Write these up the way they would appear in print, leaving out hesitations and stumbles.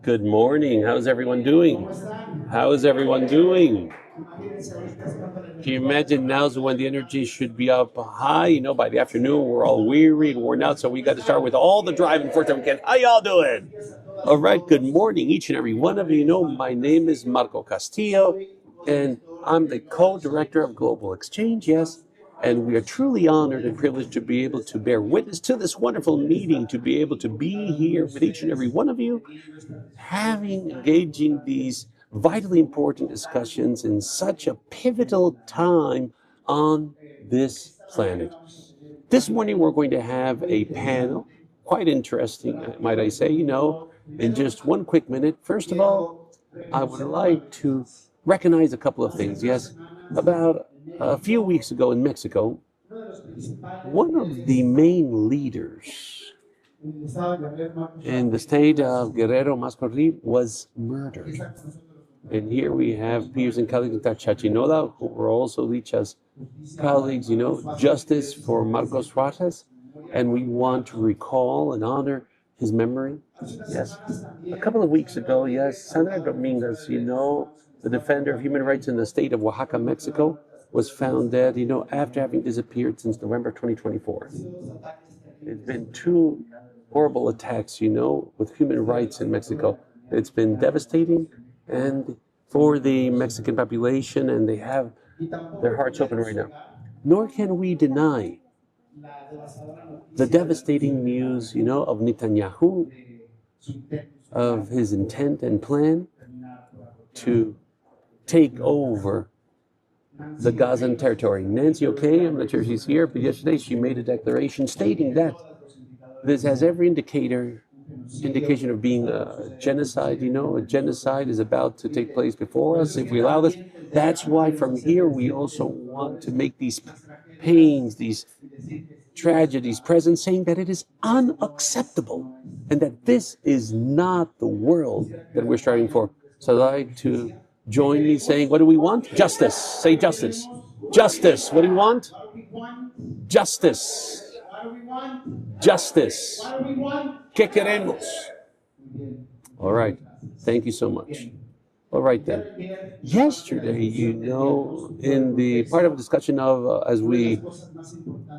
Good morning. How's everyone doing? How is everyone doing? Can you imagine now's when the energy should be up high? By the afternoon, we're all weary and worn out, so we got to start with all the driving force that we can. How y'all doing? All right, good morning, each and every one of you. My name is Marco Castillo, and I'm the co-director of Global Exchange, yes. And we are truly honored and privileged to be able to bear witness to this wonderful meeting, to be able to be here with each and every one of you, engaging these vitally important discussions in such a pivotal time on this planet. This morning we're going to have a panel, quite interesting, might I say, in just one quick minute. First of all, I would like to recognize a couple of things. Yes, about a few weeks ago in Mexico, one of the main leaders in the state of Guerrero Mascorri was murdered. And here we have peers and colleagues in Chachinola who were also Licha's colleagues, justice for Marcos Juarez. And we want to recall and honor his memory. Yes. A couple of weeks ago, yes, Sandra Dominguez, the defender of human rights in the state of Oaxaca, Mexico, was found dead, after having disappeared since November 2024. It's been two horrible attacks, with human rights in Mexico. It's been devastating and for the Mexican population, and they have their hearts open right now. Nor can we deny the devastating news, of Netanyahu, of his intent and plan to take over the Gazan territory. Nancy O'Kay, I'm not sure she's here, but yesterday she made a declaration stating that this has every indication of being a genocide. A genocide is about to take place before us if we allow this. That's why from here we also want to make these pains, these tragedies present, saying that it is unacceptable and that this is not the world that we're striving for. So I'd like to join me saying, what do we want? Justice. Say justice. Justice. What do we want? Justice. Justice. ¿Qué queremos? All right. Thank you so much. All right then. Yesterday, in the part of the discussion of, as we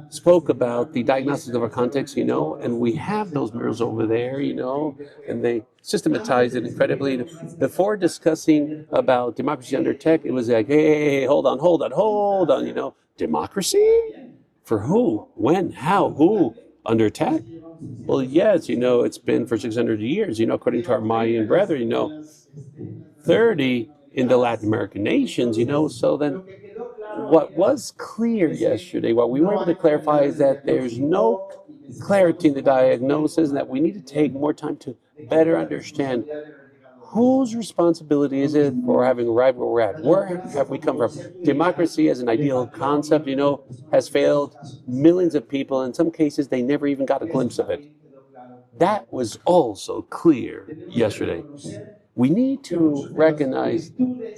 spoke about the diagnosis of our context, and we have those mirrors over there, and they systematized it incredibly. Before discussing about democracy under tech, it was like, hey, hold on, democracy? For who? When? How? Who? Under attack? Well, yes, it's been for 600 years, according to our Mayan brethren, 30 in the Latin American nations, so then what was clear yesterday, what we were able to clarify is that there's no clarity in the diagnosis and that we need to take more time to better understand whose responsibility is it for having arrived where we're at? Where have we come from? Democracy as an ideal concept, has failed millions of people. In some cases, they never even got a glimpse of it. That was also clear yesterday. We need to recognize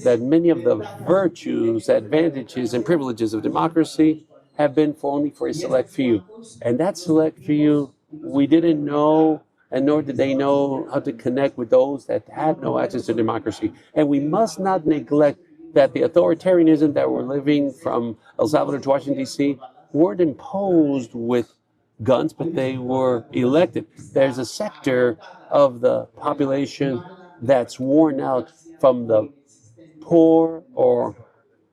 that many of the virtues, advantages, and privileges of democracy have been only for a select few. And that select few, we didn't know, and nor did they know how to connect with those that had no access to democracy. And we must not neglect that the authoritarianism that we're living from El Salvador to Washington, D.C. weren't imposed with guns, but they were elected. There's a sector of the population that's worn out from the poor or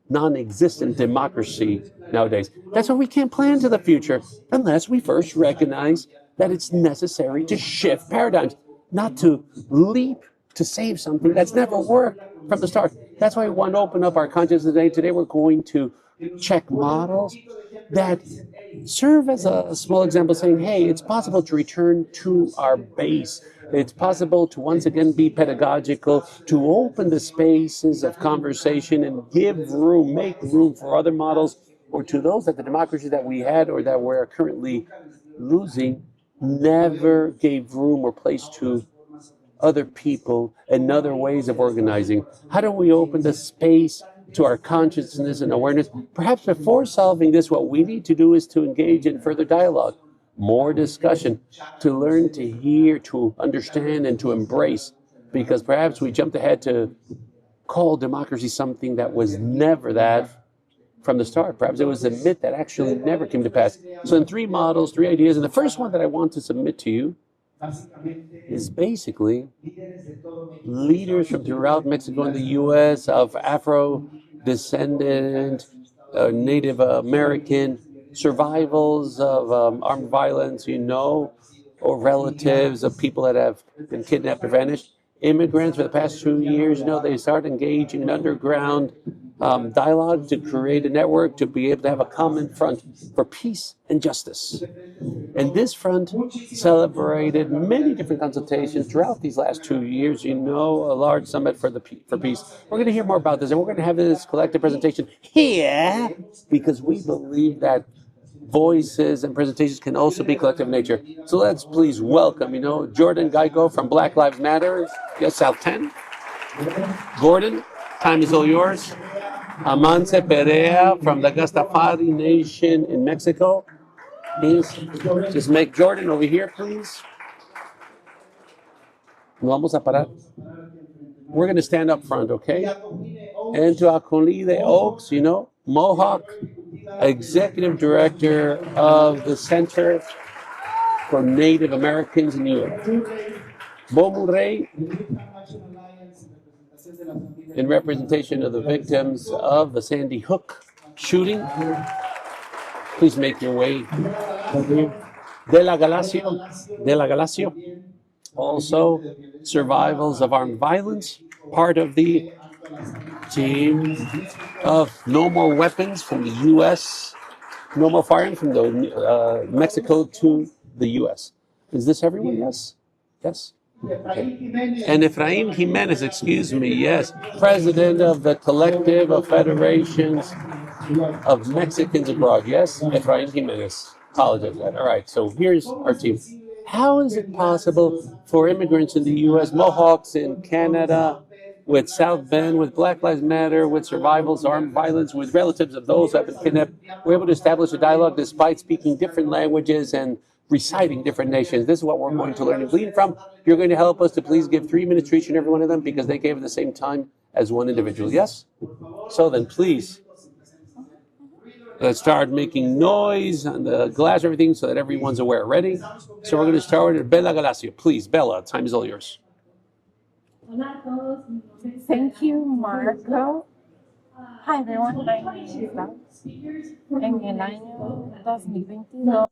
non-existent democracy nowadays. That's why we can't plan to the future unless we first recognize that it's necessary to shift paradigms, not to leap to save something that's never worked from the start. That's why we want to open up our consciousness today. Today we're going to check models that serve as a small example saying, hey, it's possible to return to our base. It's possible to once again be pedagogical, to open the spaces of conversation and give room, make room for other models, or to those that the democracy that we had or that we're currently losing never gave room or place to other people and other ways of organizing. How do we open the space to our consciousness and awareness? Perhaps before solving this, what we need to do is to engage in further dialogue, more discussion, to learn to hear, to understand, and to embrace because perhaps we jumped ahead to call democracy something that was never that from the start. Perhaps it was a myth that actually never came to pass. So in three models, three ideas, and the first one that I want to submit to you is basically leaders from throughout Mexico and the US of Afro-descendant, Native American, survivals of armed violence, or relatives of people that have been kidnapped or vanished. Immigrants for the past 2 years, they started engaging in underground dialogue to create a network to be able to have a common front for peace and justice. And this front celebrated many different consultations throughout these last 2 years, a large summit for peace. We're going to hear more about this, and we're going to have this collective presentation here because we believe that voices and presentations can also be collective in nature. So let's please welcome, Jordan Geico from Black Lives Matter, yes, South 10. Gordon, time is all yours. Amance Perea from the Gastafari Nation in Mexico. Please, just make Jordan over here, please. No vamos a parar. We're going to stand up front, okay? And to Akonide Oaks, Mohawk, Executive Director of the Center for Native Americans in New York. Bo Murray, in representation of the victims of the Sandy Hook shooting. Please make your way. De la Galacio, also survivals of armed violence, part of the team of No More Weapons from the U.S., No More Firing from the Mexico to the U.S. Is this everyone? Yes? Yes? Okay. And Efraim Jimenez, yes, president of the Collective of Federations of Mexicans Abroad. Yes, Efraim Jimenez. Apologize for that. All right, so here's our team. How is it possible for immigrants in the U.S., Mohawks in Canada, with South Bend, with Black Lives Matter, with survivals, armed violence, with relatives of those who have been kidnapped, we're able to establish a dialogue despite speaking different languages and reciting different nations? This is what we're going to learn and glean from. You're going to help us to please give 3 minutes to each and every one of them because they gave at the same time as one individual. Yes? So then please, let's start making noise on the glass, everything, so that everyone's aware. Ready? So we're going to start with Bella Galacio. Please, Bella, time is all yours. Thank you, Marco. Hi, everyone. My name is Lau. En el año 2022,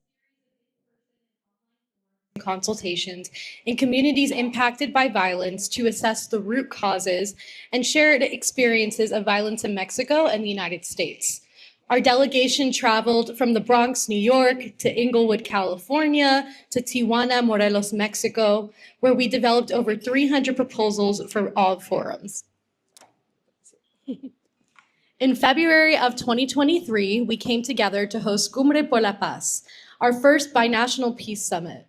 consultations in communities impacted by violence to assess the root causes and shared experiences of violence in Mexico and the United States. Our delegation traveled from the Bronx, New York, to Inglewood, California, to Tijuana, Morelos, Mexico, where we developed over 300 proposals for all forums. In February of 2023, we came together to host Cumbre por la Paz, our first binational peace summit.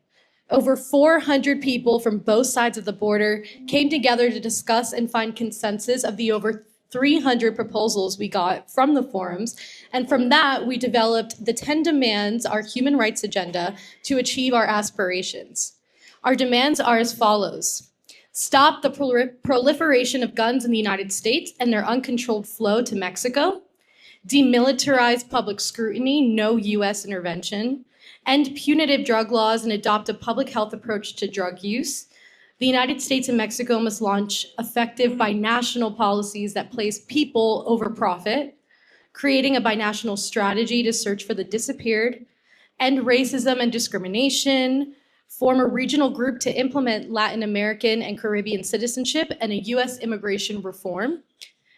Over 400 people from both sides of the border came together to discuss and find consensus of the over 300 proposals we got from the forums. And from that, we developed the 10 demands, our human rights agenda, to achieve our aspirations. Our demands are as follows. Stop the proliferation of guns in the United States and their uncontrolled flow to Mexico. Demilitarize public scrutiny, no US intervention. End punitive drug laws and adopt a public health approach to drug use. The United States and Mexico must launch effective binational policies that place people over profit, creating a binational strategy to search for the disappeared, end racism and discrimination, form a regional group to implement Latin American and Caribbean citizenship and a US immigration reform,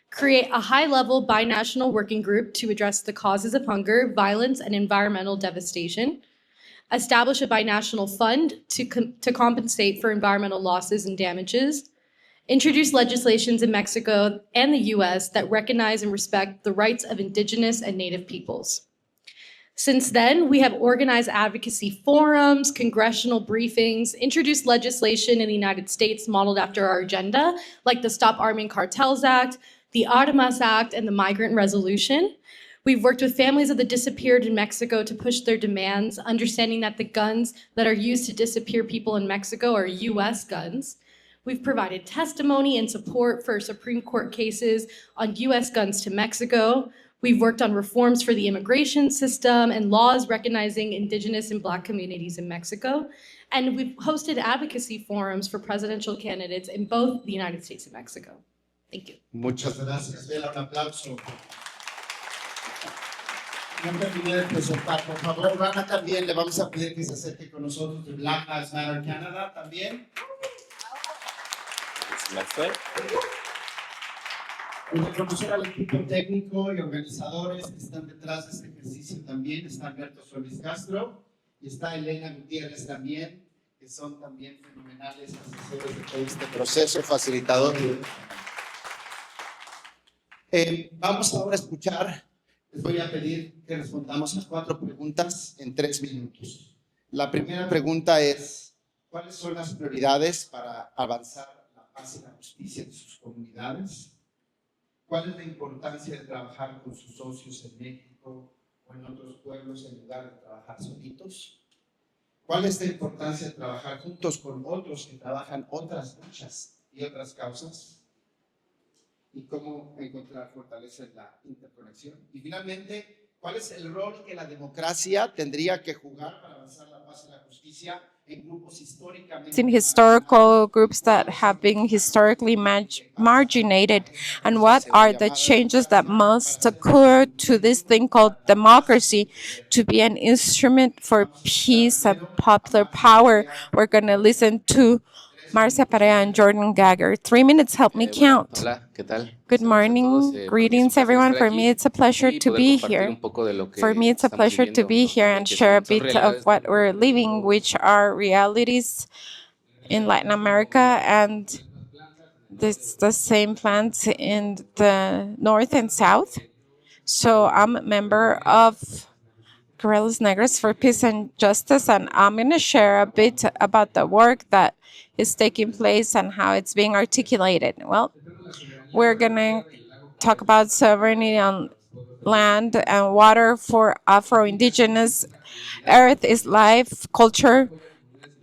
create a high-level binational working group to address the causes of hunger, violence, and environmental devastation, establish a binational fund to compensate for environmental losses and damages, introduce legislations in Mexico and the US that recognize and respect the rights of indigenous and native peoples. Since then, we have organized advocacy forums, congressional briefings, introduced legislation in the United States modeled after our agenda, like the Stop Arming Cartels Act, the Armas Act, and the Migrant Resolution. We've worked with families of the disappeared in Mexico to push their demands, understanding that the guns that are used to disappear people in Mexico are US guns. We've provided testimony and support for Supreme Court cases on U.S. guns to Mexico. We've worked on reforms for the immigration system and laws recognizing Indigenous and Black communities in Mexico. And we've hosted advocacy forums for presidential candidates in both the United States and Mexico. Thank you. Muchas gracias, Bela. Un aplauso. No terminé de presentar, por favor, Rana, también le vamos a pedir que se acerque con nosotros de Black Lives Matter Canada también. Y reconocer al equipo técnico y organizadores que están detrás de este ejercicio también. Está Alberto Solís Castro y está Elena Gutiérrez también, que son también fenomenales asesores de todo este proceso, facilitadores. Vamos ahora a escuchar. Les voy a pedir que respondamos a 4 preguntas en 3 minutos. La primera pregunta es, ¿cuáles son las prioridades para avanzar la paz y la justicia en sus comunidades? ¿Cuál es la importancia de trabajar con sus socios en México o en otros pueblos en lugar de trabajar solitos? ¿Cuál es la importancia de trabajar juntos con otros que trabajan otras luchas y otras causas? Y cómo encontrar fortaleza en la interconexión. Y finalmente, ¿cuál es el rol que la democracia tendría que jugar para avanzar la paz y la justicia en grupos históricamente in historical groups that have been historically marginated, and what are the changes that must occur to this thing called democracy to be an instrument for peace and popular power? We're going to listen to Marcia Perea and Jordan Gagger. 3 minutes, help me count. Hola, ¿qué tal? Good morning, greetings everyone. For me, it's a pleasure to be here. For me, it's a pleasure to be here and share a bit of what we're living, which are realities in Latin America, and it's the same plans in the north and south. So I'm a member of Guerrillas Negras for Peace and Justice, and I'm going to share a bit about the work that is taking place and how it's being articulated. Well, we're going to talk about sovereignty on land and water for Afro-Indigenous. Earth is life, culture,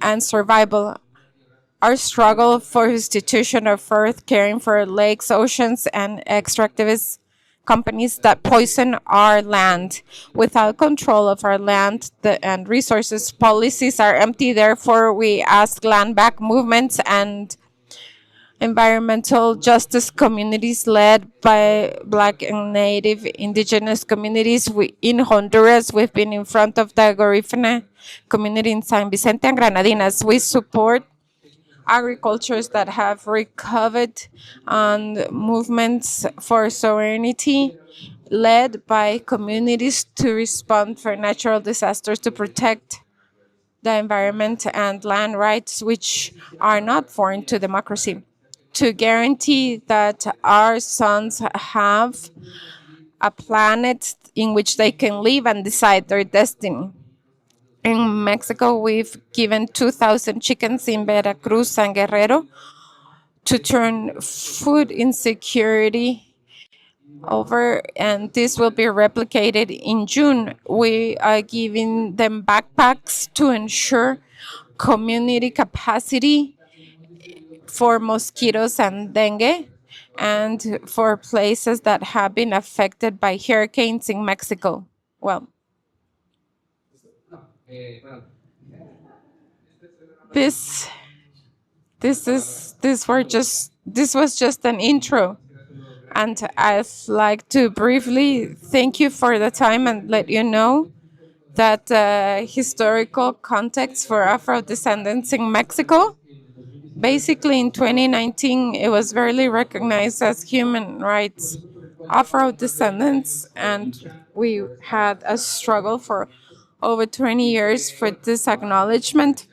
and survival. Our struggle for institution of earth, caring for lakes, oceans, and extractivist companies that poison our land. Without control of our land and resources, policies are empty. Therefore, we ask land back movements and environmental justice communities led by Black and Native Indigenous communities. In Honduras, we've been in front of the Garifuna community in San Vicente and Granadinas. We support agricultures that have recovered on movements for sovereignty led by communities to respond for natural disasters, to protect the environment and land rights, which are not foreign to democracy, to guarantee that our sons have a planet in which they can live and decide their destiny. In Mexico, we've given 2,000 chickens in Veracruz and Guerrero to turn food insecurity over, and this will be replicated in June. We are giving them backpacks to ensure community capacity for mosquitoes and dengue, and for places that have been affected by hurricanes in Mexico. Well, this was just an intro, and I'd like to briefly thank you for the time and let you know that historical context for Afro descendants in Mexico. Basically, in 2019, it was barely recognized as human rights Afro descendants, and we had a struggle for over 20 years for this acknowledgement,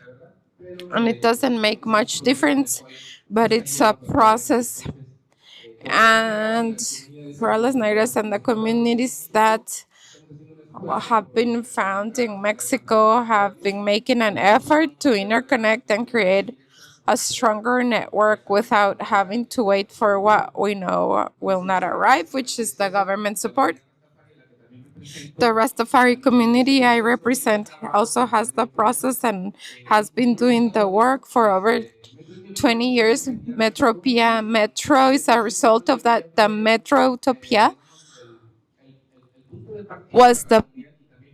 and it doesn't make much difference, but it's a process. And Guerrillas Negras and the communities that have been found in Mexico have been making an effort to interconnect and create a stronger network without having to wait for what we know will not arrive, which is the government support. The Rastafari community I represent also has the process and has been doing the work for over 20 years. Metro is a result of that. The Metro Utopia was the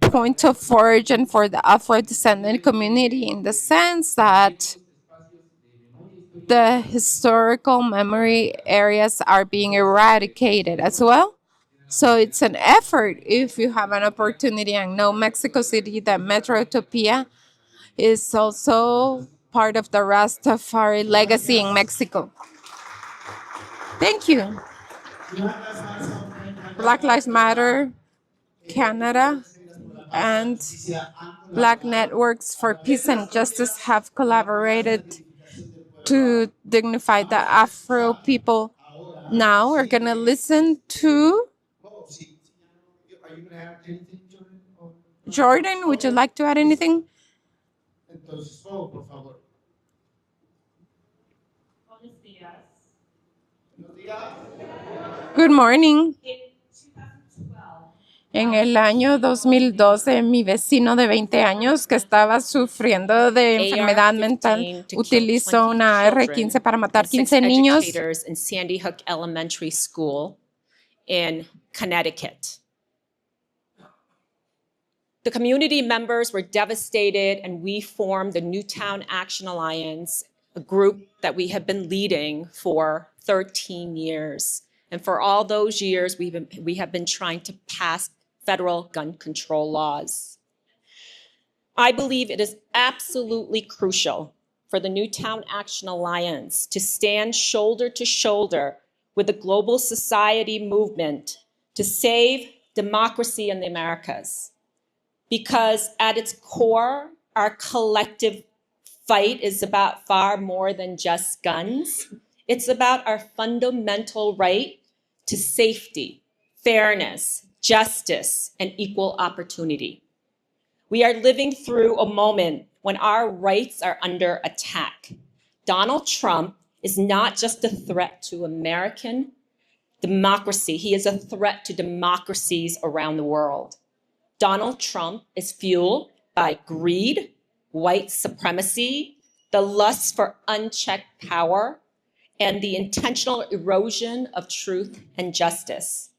point of origin for the Afro-descendant community in the sense that the historical memory areas are being eradicated as well. So it's an effort if you have an opportunity and know Mexico City, that Metro Utopia is also part of the Rastafari legacy in Mexico. Thank you. Black Lives Matter Canada and Black Networks for Peace and Justice have collaborated to dignify the Afro people. Now we're going to listen to Jordan. Would you like to add anything? Good morning. En el año 2012, mi vecino de 20 años que estaba sufriendo de enfermedad mental utilizó una AR-15 para matar 15 niños. In Sandy Hook Elementary School in Connecticut. The community members were devastated, and we formed the Newtown Action Alliance, a group that we have been leading for 13 years. And for all those years, we have been trying to pass federal gun control laws. I believe it is absolutely crucial for the Newtown Action Alliance to stand shoulder to shoulder with the global society movement to save democracy in the Americas. Because at its core, our collective fight is about far more than just guns. It's about our fundamental right to safety, fairness, justice, and equal opportunity. We are living through a moment when our rights are under attack. Donald Trump is not just a threat to American democracy, he is a threat to democracies around the world. Donald Trump is fueled by greed, white supremacy, the lust for unchecked power, and the intentional erosion of truth and justice.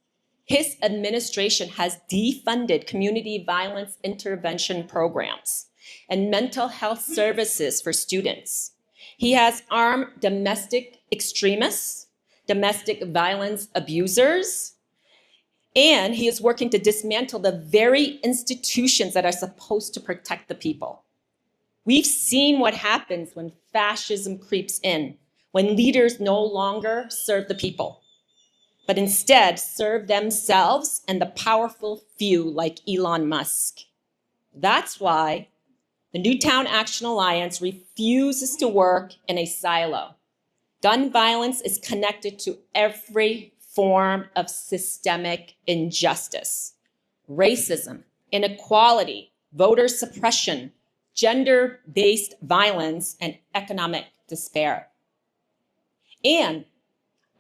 His administration has defunded community violence intervention programs and mental health services for students. He has armed domestic extremists, domestic violence abusers, and he is working to dismantle the very institutions that are supposed to protect the people. We've seen what happens when fascism creeps in, when leaders no longer serve the people, but instead serve themselves and the powerful few like Elon Musk. That's why the Newtown Action Alliance refuses to work in a silo. Gun violence is connected to every form of systemic injustice: racism, inequality, voter suppression, gender-based violence, and economic despair. And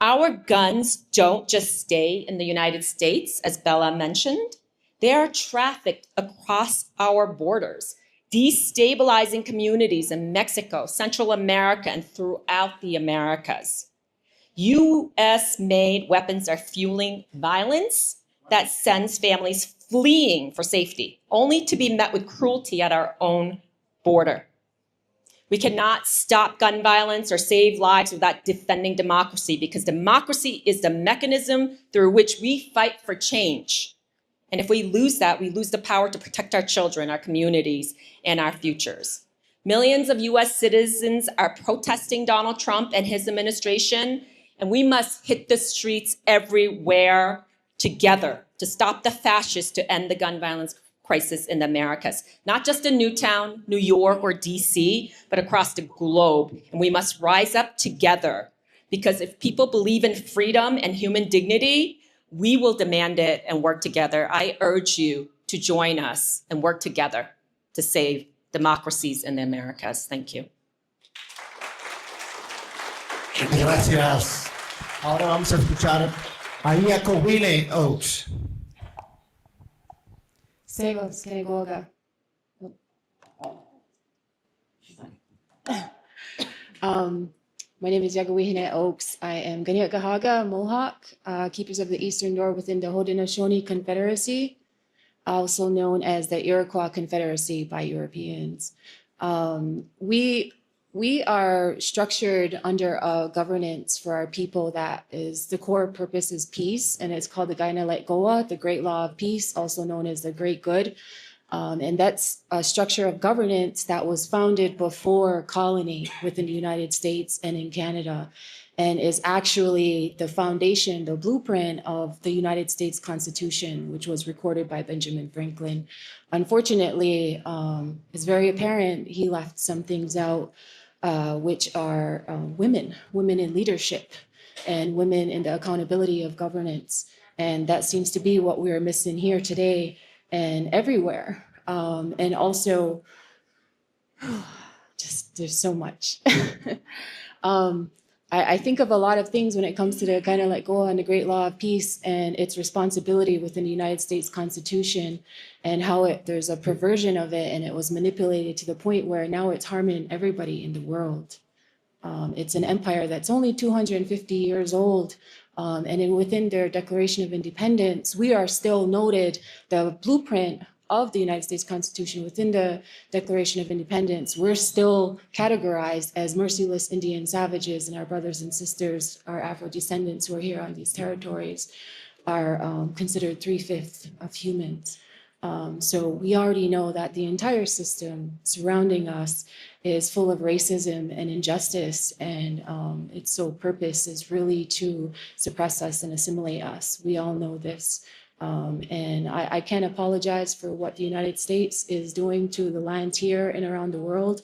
our guns don't just stay in the United States, as Bella mentioned. They are trafficked across our borders, destabilizing communities in Mexico, Central America, and throughout the Americas. US-made weapons are fueling violence that sends families fleeing for safety, only to be met with cruelty at our own border. We cannot stop gun violence or save lives without defending democracy, because democracy is the mechanism through which we fight for change. And if we lose that, we lose the power to protect our children, our communities, and our futures. Millions of US citizens are protesting Donald Trump and his administration, and we must hit the streets everywhere together to stop the fascists, to end the gun violence crisis in the Americas, not just in Newtown, New York, or DC, but across the globe. And we must rise up together, because if people believe in freedom and human dignity, we will demand it and work together. I urge you to join us and work together to save democracies in the Americas. Thank you. Gracias. Ahora vamos a escuchar a Iacobine Oaks. My name is Yagawihine Oaks. I am Ganiak Gahaga, Mohawk, Keepers of the Eastern Door within the Haudenosaunee Confederacy, also known as the Iroquois Confederacy by Europeans. We are structured under a governance for our people that is, the core purpose is peace, and it's called the Gaina Goa, the Great Law of Peace, also known as the Great Good. And that's a structure of governance that was founded before colony within the United States and in Canada, and is actually the foundation, the blueprint of the United States Constitution, which was recorded by Benjamin Franklin. Unfortunately, it's very apparent he left some things out, which are women in leadership and women in the accountability of governance. And that seems to be what we're missing here today and everywhere. And also, just there's so much. I think of a lot of things when it comes to the kind of like Goa and the Great Law of Peace and its responsibility within the United States Constitution, and how there's a perversion of it, and it was manipulated to the point where now it's harming everybody in the world. It's an empire that's only 250 years old. And within their Declaration of Independence, we are still noted, the blueprint of the United States Constitution within the Declaration of Independence, we're still categorized as merciless Indian savages, and our brothers and sisters, our Afro descendants who are here on these territories, are considered 3/5 of humans. So we already know that the entire system surrounding us is full of racism and injustice, and its sole purpose is really to suppress us and assimilate us. We all know this. And I can't apologize for what the United States is doing to the land here and around the world,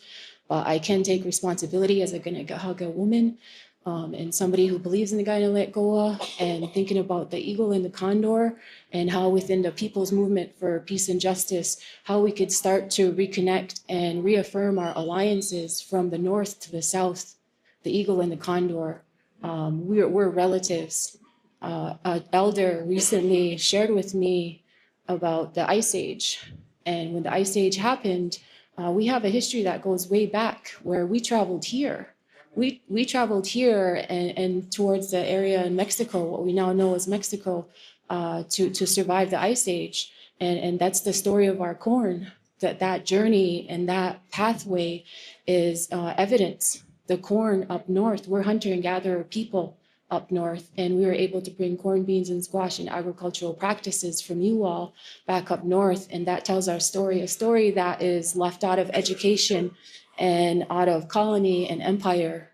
but I can take responsibility as a Gahaga woman, and somebody who believes in the Gaina Goa, and thinking about the eagle and the condor, and how within the people's movement for peace and justice, how we could start to reconnect and reaffirm our alliances from the north to the south, the eagle and the condor. We're relatives. An elder recently shared with me about the Ice Age. And when the Ice Age happened, we have a history that goes way back where we traveled here. We traveled here and towards the area in Mexico, what we now know as Mexico, to survive the Ice Age. And that's the story of our corn, that journey and that pathway is evidence. The corn up north, we're hunter and gatherer people up north, and we were able to bring corn, beans, and squash and agricultural practices from you all back up north, and that tells our story, a story that is left out of education and out of colony and empire.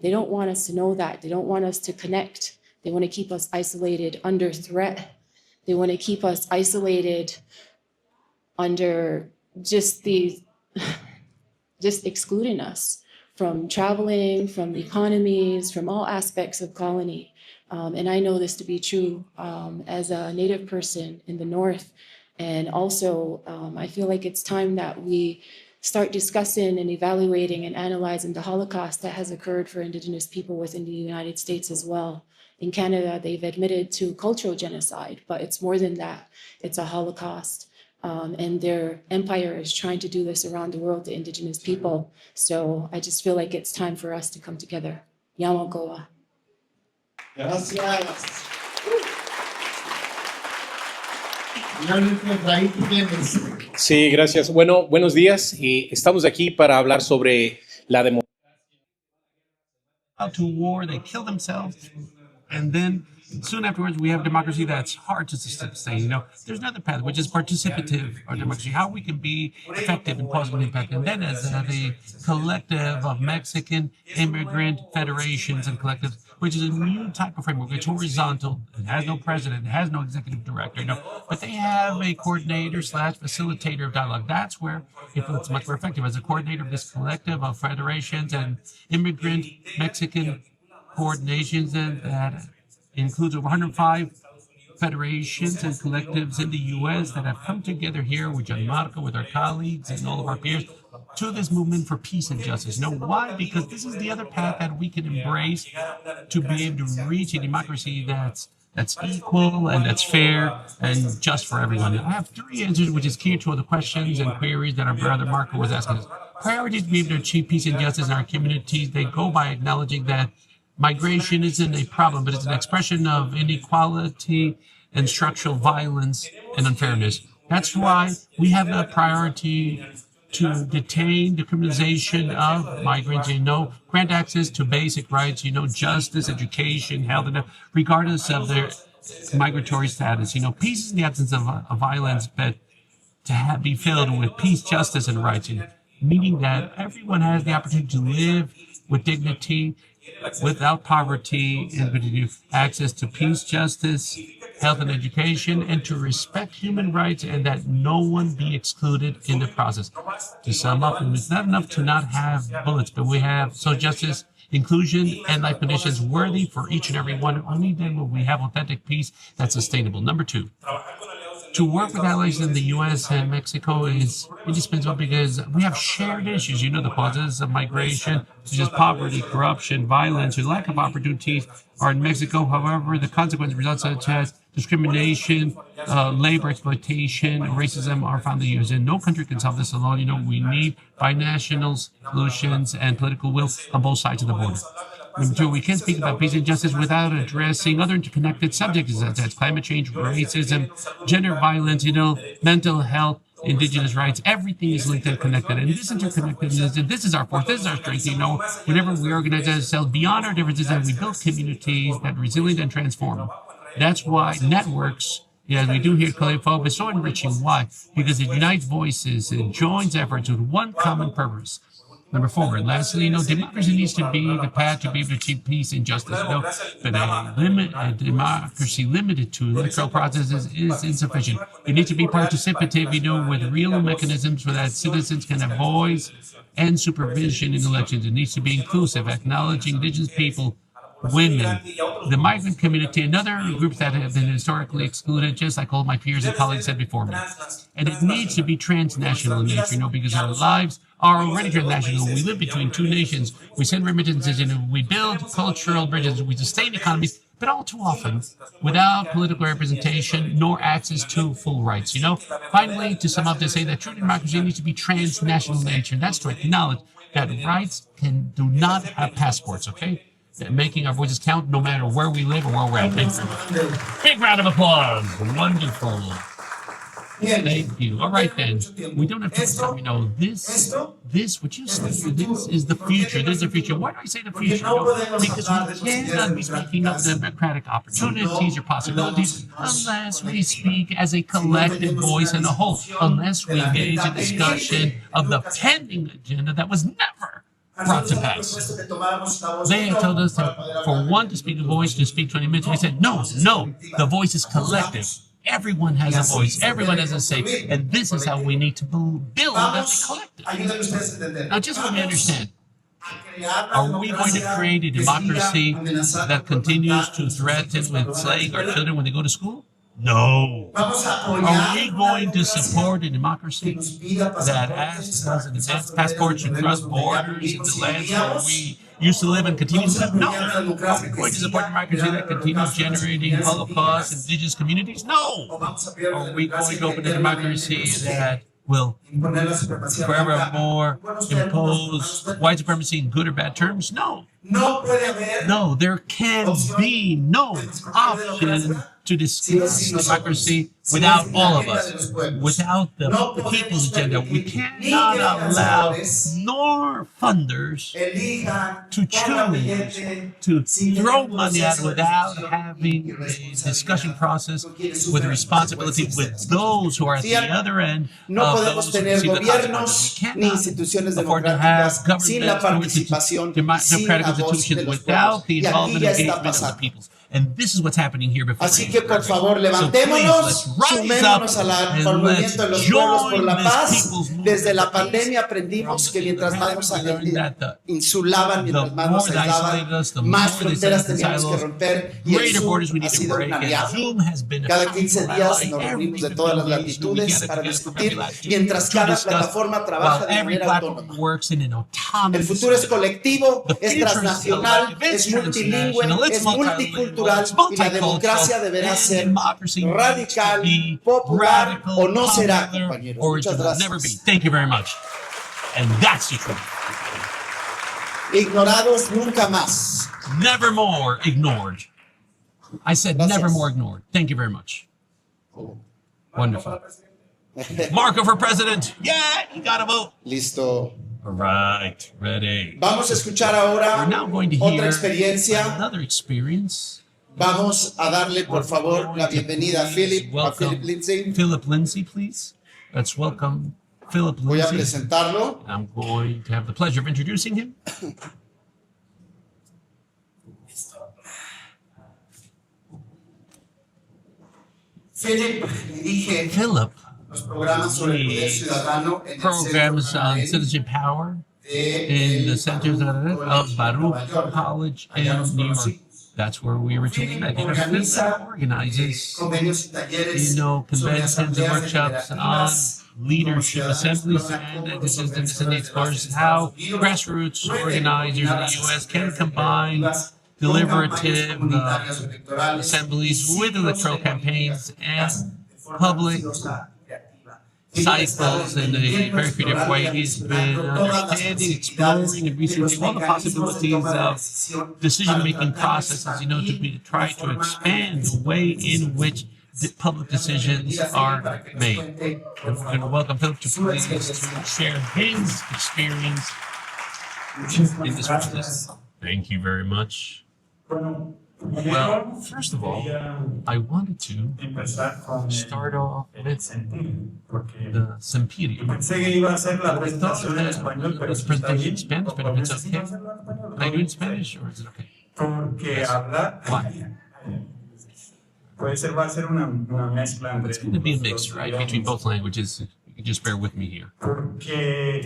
They don't want us to know that. They don't want us to connect. They want to keep us isolated under threat. They want to keep us isolated under just excluding us from traveling, from economies, from all aspects of colony. And I know this to be true as a Native person in the North. And also, I feel like it's time that we start discussing and evaluating and analyzing the Holocaust that has occurred for Indigenous people within the United States as well. In Canada, they've admitted to cultural genocide, but it's more than that. It's a Holocaust. And their empire is trying to do this around the world to Indigenous people. So I just feel like it's time for us to come together. Yamagoa. Gracias. Sí, gracias. Bueno, buenos días. Estamos aquí para hablar sobre la democracia. To war, they kill themselves, and then soon afterwards we have democracy that's hard to sustain. You know, there's another path, which is participative or democracy, how we can be effective and positive impact. And then as the collective of Mexican immigrant federations and collectives, which is a new type of framework. It's horizontal. It has no president. It has no executive director. You know, but they have a coordinator / facilitator of dialogue. That's where it's much more effective as a coordinator of this collective of federations and immigrant Mexican coordinations, and that includes over 105 federations and collectives in the U.S. that have come together here with Gianmarco, with our colleagues and all of our peers to this movement for peace and justice. You know why? Because this is the other path that we can embrace to be able to reach a democracy that's equal and that's fair and just for everyone. I have three answers, which is key to all the questions and queries that our brother Marco was asking us. priorities to be able to achieve peace and justice in our communities, they go by acknowledging that migration isn't a problem, but it's an expression of inequality and structural violence and unfairness. That's why we have a priority to detain the criminalization of migrants, grant access to basic rights, justice, education, health, and regardless of their migratory status. Peace is the absence of violence, but to be filled with peace, justice, and rights, meaning that everyone has the opportunity to live with dignity, without poverty, and with access to peace, justice, health, and education, and to respect human rights, and that no one be excluded in the process. To sum up, it's not enough to not have bullets, but we have social justice, inclusion, and life conditions worthy for each and every one. Only then will we have authentic peace that's sustainable. Number 2. To work with allies in the U.S. and Mexico is indispensable because we have shared issues. The causes of migration, such as poverty, corruption, violence, or lack of opportunities are in Mexico. However, the consequences results such as discrimination, labor exploitation, and racism are found in the U.S. And no country can solve this alone. We need binational solutions and political will on both sides of the border. Number 2, we can't speak about peace and justice without addressing other interconnected subjects such as climate change, racism, gender violence, mental health, indigenous rights. Everything is linked and connected. And this interconnectedness, this is our force, this is our strength. Whenever we organize ourselves beyond our differences and we build communities that are resilient and transform. That's why networks, as we do here at Collective, is so enriching. Why? Because it unites voices, it joins efforts with one common purpose. Number 4, and lastly, democracy needs to be the path to be able to achieve peace and justice. But a democracy limited to electoral processes is insufficient. It needs to be participative, with real mechanisms so that citizens can have voice and supervision in elections. It needs to be inclusive, acknowledging indigenous people, women, the migrant community, and other groups that have been historically excluded, just like all my peers and colleagues said before me. And it needs to be transnational in nature, because our lives are already transnational. We live between two nations. We send remittances, we build cultural bridges, we sustain economies, but all too often without political representation nor access to full rights. Finally, to sum up, they say that true democracy needs to be transnational in nature. And that's to acknowledge that rights do not have passports, okay? Making our voices count no matter where we live or where we're at. Thanks very much. Big round of applause. Wonderful. Thank you. All right, then. We don't have to time, this, what you say, this is the future. This is the future. Why do I say the future? Because we cannot be speaking of democratic opportunities or possibilities unless we speak as a collective voice and a whole, unless we engage in discussion of the pending agenda that was never brought to pass. They told us that for one to speak a voice, to speak 20 minutes. We said, no, the voice is collective. Everyone has a voice. Everyone has a say. And this is how we need to build as a collective. Now, just let me understand. Are we going to create a democracy that continues to threaten with slaying our children when they go to school? No. Are we going to support a democracy that asks us an advanced passport to cross borders into lands where we used to live and continue to live? No. Are we going to support a democracy that continues generating Holocaust, indigenous communities? No. Are we going to open a democracy that will forevermore impose white supremacy in good or bad terms? No. No, there can be no option to discuss democracy without all of us, without the people's agenda. We cannot allow nor funders to choose to throw money out without having a discussion process with responsibility with those who are at the other end of those who receive the consequences. We cannot afford to have government democratic institutions without the involvement and engagement of the people. And this is what's happening here before Así que por favor, levantémonos, sumémonos al movimiento de los pueblos por la paz. Desde la pandemia aprendimos que mientras más nos insulaban, mientras más nos aislaban, más fronteras teníamos que romper, y el Zoom ha sido un aliado. Cada 15 días nos reunimos de todas las latitudes para discutir, mientras cada plataforma trabaja de manera autónoma. El futuro es colectivo, es transnacional, es multilingüe, es multicultural, y la democracia deberá ser radical, popular o no será, compañeros. Muchas gracias. Thank you very much. And that's the truth. Ignorados nunca más. Never more ignored. I said Gracias. never more ignored. Thank you very much. Wonderful. Marco for president. Yeah, you got a vote. Listo. All right, ready. Vamos a escuchar We're ahora now going to otra hear experiencia. another experience. Vamos a darle, por favor, la bienvenida a Philip Lindsay. Philip Lindsay, please. Let's welcome Philip Voy a Lindsay. presentarlo. I'm going to have the pleasure of introducing him. Philip dirige Philip los programas sobre el poder ciudadano en el programs Centro on citizen power de in the centers of Baruch College in New York. That's where we originally met. Philip organizes, convenios y talleres conventions and workshops on leadership assemblies, and it explores how grassroots organizers in the U.S. can combine deliberative assemblies with electoral campaigns and public cycles in a very creative way. He's been understanding, exploring, and researching all the possibilities of decision-making processes, to try to expand the way in which public decisions are made. And we're going to welcome Philip to please to share his experience in this process. Thank you very much. Well, first of all, I wanted to start off with the Sempirio. I thought that this presentation in Spanish, but if it's okay, can I do it in Spanish or is it okay? Yes. Why? It's going to be a mix, right, between both languages. You can just bear with me here.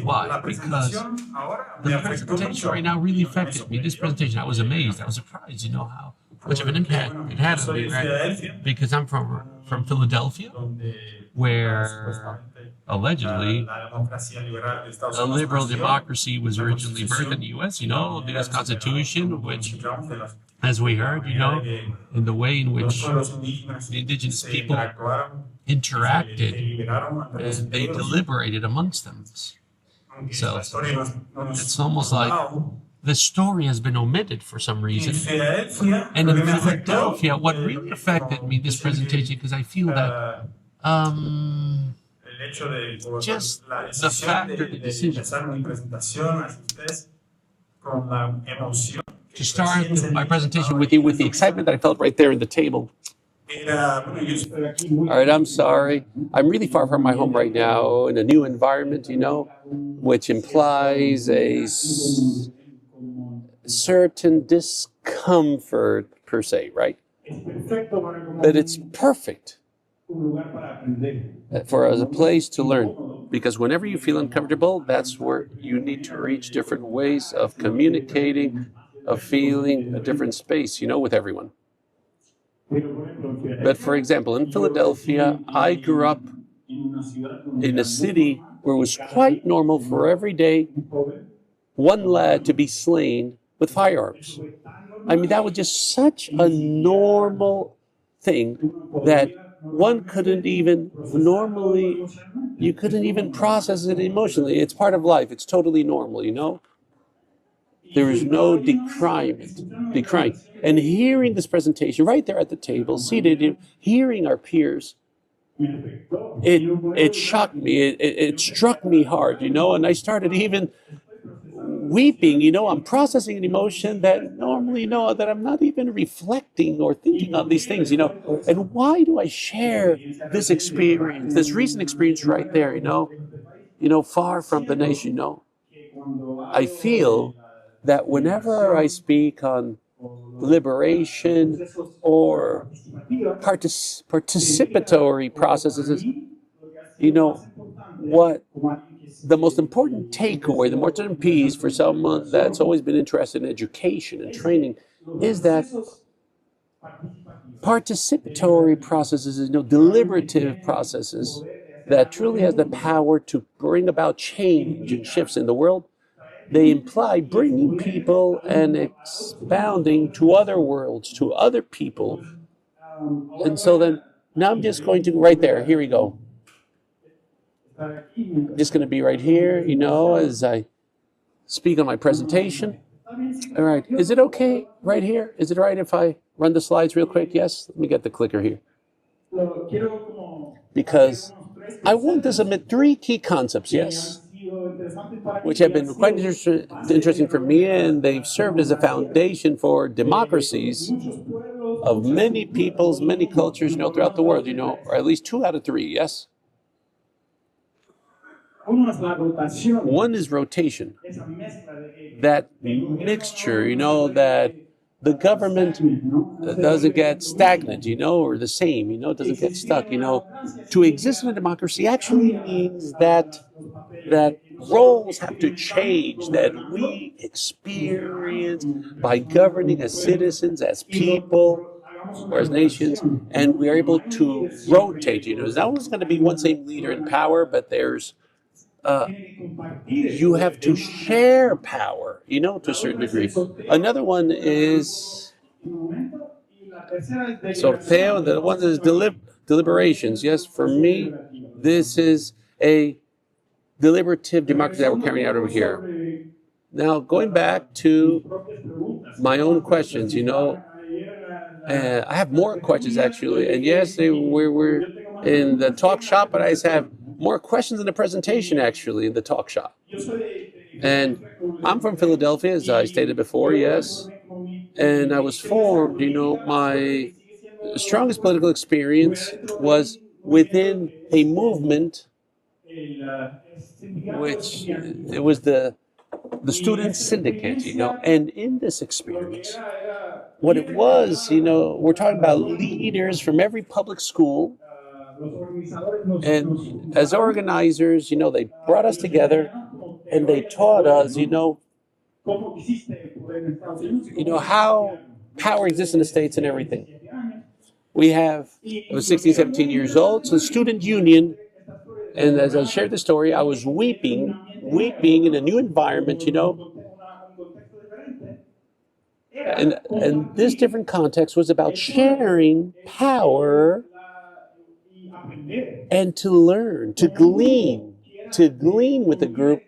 Why? Because the presentation right now really affected me. This presentation, I was amazed. I was surprised, how much of an impact it had on me, right? Because I'm from Philadelphia, where allegedly a liberal democracy was originally birthed in the U.S., the U.S. Constitution, which, as we heard, in the way in which the indigenous people interacted and they deliberated amongst them. So it's almost like the story has been omitted for some reason. And in Philadelphia, what really affected me, this presentation, because I feel that just the fact of the decision to start my presentation with you with the excitement that I felt right there at the table. All right, I'm sorry. I'm really far from my home right now in a new environment, which implies a certain discomfort per se, right? But it's perfect for as a place to learn, because whenever you feel uncomfortable, that's where you need to reach different ways of communicating, of feeling a different space, with everyone. But for example, in Philadelphia, I grew up in a city where it was quite normal for every day one lad to be slain with firearms. I mean, that was just such a normal thing that one couldn't even you couldn't even process it emotionally. It's part of life. It's totally normal, There is no decrying. And hearing this presentation right there at the table, seated, hearing our peers, it shocked me. It struck me hard, and I started even weeping. I'm processing an emotion that normally, that I'm not even reflecting or thinking on these things, And why do I share this experience, this recent experience right there, far from the nation, I feel that whenever I speak on liberation or participatory processes, what the most important takeaway, the most important piece for someone that's always been interested in education and training is that participatory processes, deliberative processes that truly has the power to bring about change and shifts in the world. They imply bringing people and expounding to other worlds, to other people. And so then, now I'm just going to, right there, here we go. I'm just going to be right here, as I speak on my presentation. All right. Is it okay right here? Is it all right if I run the slides real quick? Yes? Let me get the clicker here. Because I want to submit 3 key concepts, yes, which have been quite interesting for me, and they've served as a foundation for democracies of many peoples, many cultures, throughout the world, or at least 2 out of 3, yes? One is rotation. That mixture, that the government doesn't get stagnant, or the same, doesn't get stuck, To exist in a democracy actually means that roles have to change, that we experience by governing as citizens, as people, or as nations, and we are able to rotate, There's not always going to be one same leader in power, but there's you have to share power, to a certain degree. Another one is sorteo, the one is deliberations. Yes, for me, this is a deliberative democracy that we're carrying out over here. Now, going back to my own questions, I have more questions actually, and yes, we're in the talk shop, but I have more questions in the presentation actually in the talk shop. And I'm from Philadelphia, as I stated before, yes, and I was formed, my strongest political experience was within a movement which it was the student syndicate, and in this experience, what it was, we're talking about leaders from every public school, and as organizers, they brought us together and they taught us, how power exists in the States and everything. I was 16, 17 years old, so the student union, and as I shared the story, I was weeping in a new environment, and this different context was about sharing power and to learn, to glean with a group,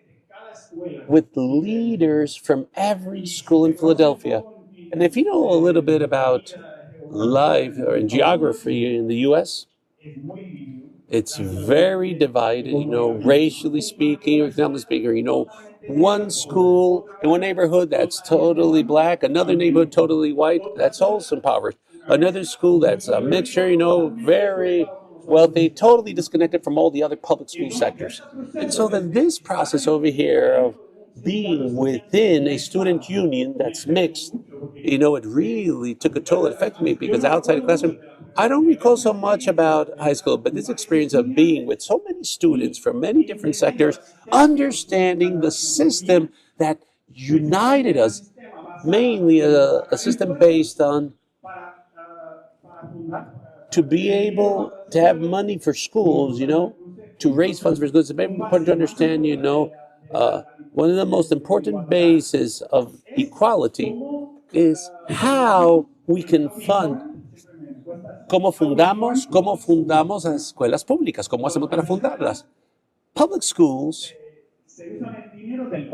with leaders from every school in Philadelphia. And if you know a little bit about life or in geography in the U.S., it's very divided, racially speaking, economically speaking, one school in one neighborhood that's totally black, another neighborhood totally white, that's also impoverished. Another school that's a mixture, very wealthy, totally disconnected from all the other public school sectors. And so then this process over here of being within a student union that's mixed, it really took a toll. It affected me because outside the classroom, I don't recall so much about high school, but this experience of being with so many students from many different sectors, understanding the system that united us, mainly a system based on to be able to have money for schools, to raise funds for schools. It's very important to understand, one of the most important bases of equality is how we can fund. ¿Cómo fundamos las escuelas públicas? ¿Cómo hacemos para fundarlas? Public schools,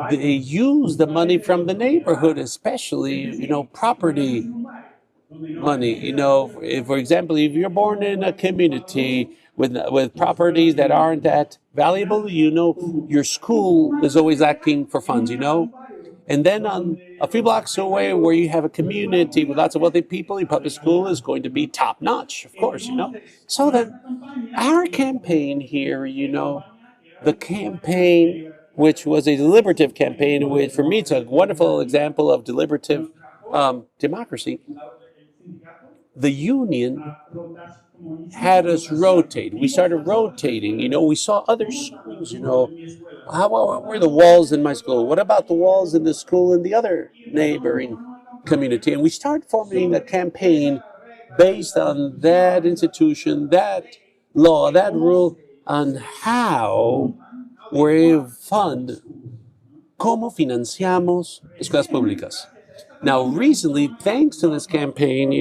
they use the money from the neighborhood, especially, property money. If, for example, if you're born in a community with properties that aren't that valuable, your school is always asking for funds, And then on a few blocks away where you have a community with lots of wealthy people, your public school is going to be top notch, of course, So then our campaign here, the campaign, which was a deliberative campaign, which for me, it's a wonderful example of deliberative democracy. The union had us rotate. We started rotating, we saw other schools, how were the walls in my school? What about the walls in the school in the other neighboring community? And we started forming a campaign based on that institution, that law, that rule, on how we fund, cómo financiamos escuelas públicas. Now, recently, thanks to this campaign,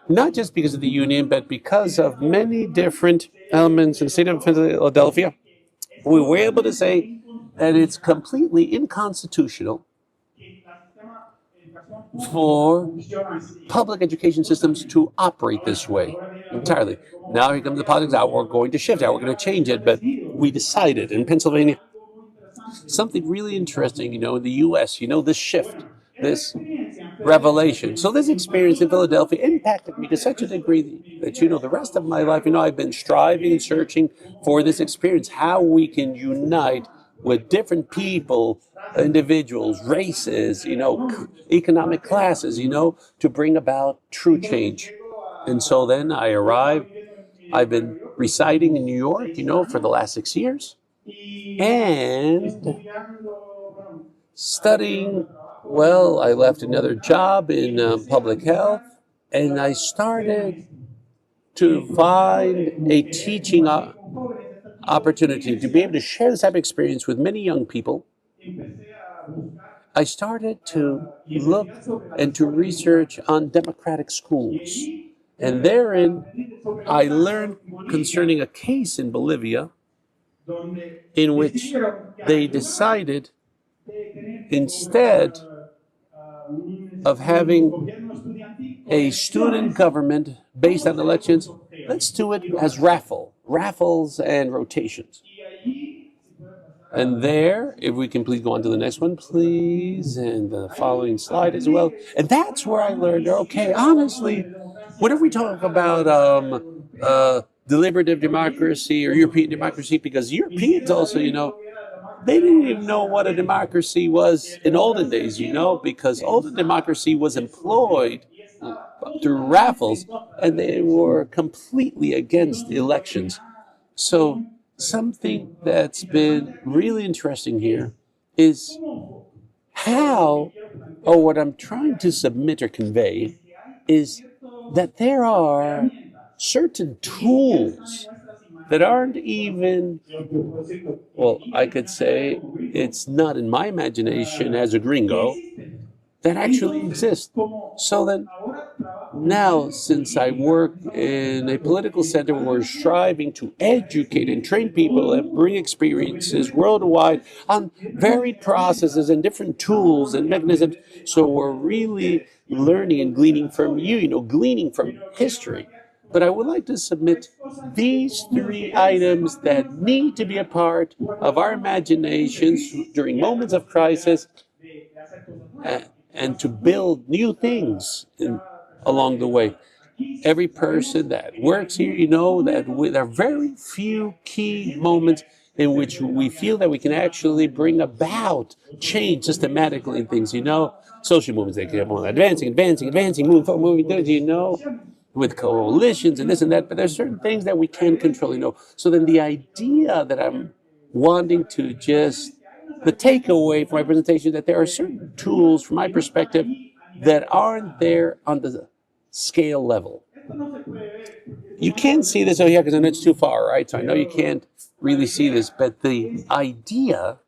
not just because of the union, but because of many different elements in the state of Philadelphia, we were able to say that it's completely unconstitutional for public education systems to operate this way entirely. Now here comes the politics out. We're going to shift out. We're going to change it. But we decided in Pennsylvania something really interesting, in the U.S., this shift, this revelation. So this experience in Philadelphia impacted me to such a degree that, the rest of my life, I've been striving and searching for this experience, how we can unite with different people, individuals, races, economic classes, to bring about true change. And so then I arrived. I've been residing in New York, for the last 6 years. And studying, well, I left another job in public health, and I started to find a teaching opportunity to be able to share this type of experience with many young people. I started to look and to research on democratic schools. And therein, I learned concerning a case in Bolivia in which they decided, instead of having a student government based on elections, let's do it as raffles and rotations. And there, if we can please go on to the next one, please, and the following slide as well. And that's where I learned, okay, honestly, whenever we talk about deliberative democracy or European democracy, because Europeans also, they didn't even know what a democracy was in olden days, because olden democracy was employed through raffles, and they were completely against elections. So something that's been really interesting here is how, or what I'm trying to submit or convey, is that there are certain tools that aren't even, well, I could say it's not in my imagination as a gringo, that actually exist. So then, now, since I work in a political center where we're striving to educate and train people and bring experiences worldwide on varied processes and different tools and mechanisms, so we're really learning and gleaning from gleaning from history. But I would like to submit these 3 items that need to be a part of our imaginations during moments of crisis, and to build new things along the way. Every person that works here, that there are very few key moments in which we feel that we can actually bring about change systematically in things, social movements, they keep on advancing, moving forward, with coalitions and this and that, but there's certain things that we can control, So then the idea that I'm wanting to the takeaway from my presentation, that there are certain tools, from my perspective, that aren't there on the scale level. You can't see this over here because I know it's too far, right? So I know you can't really see this, but the idea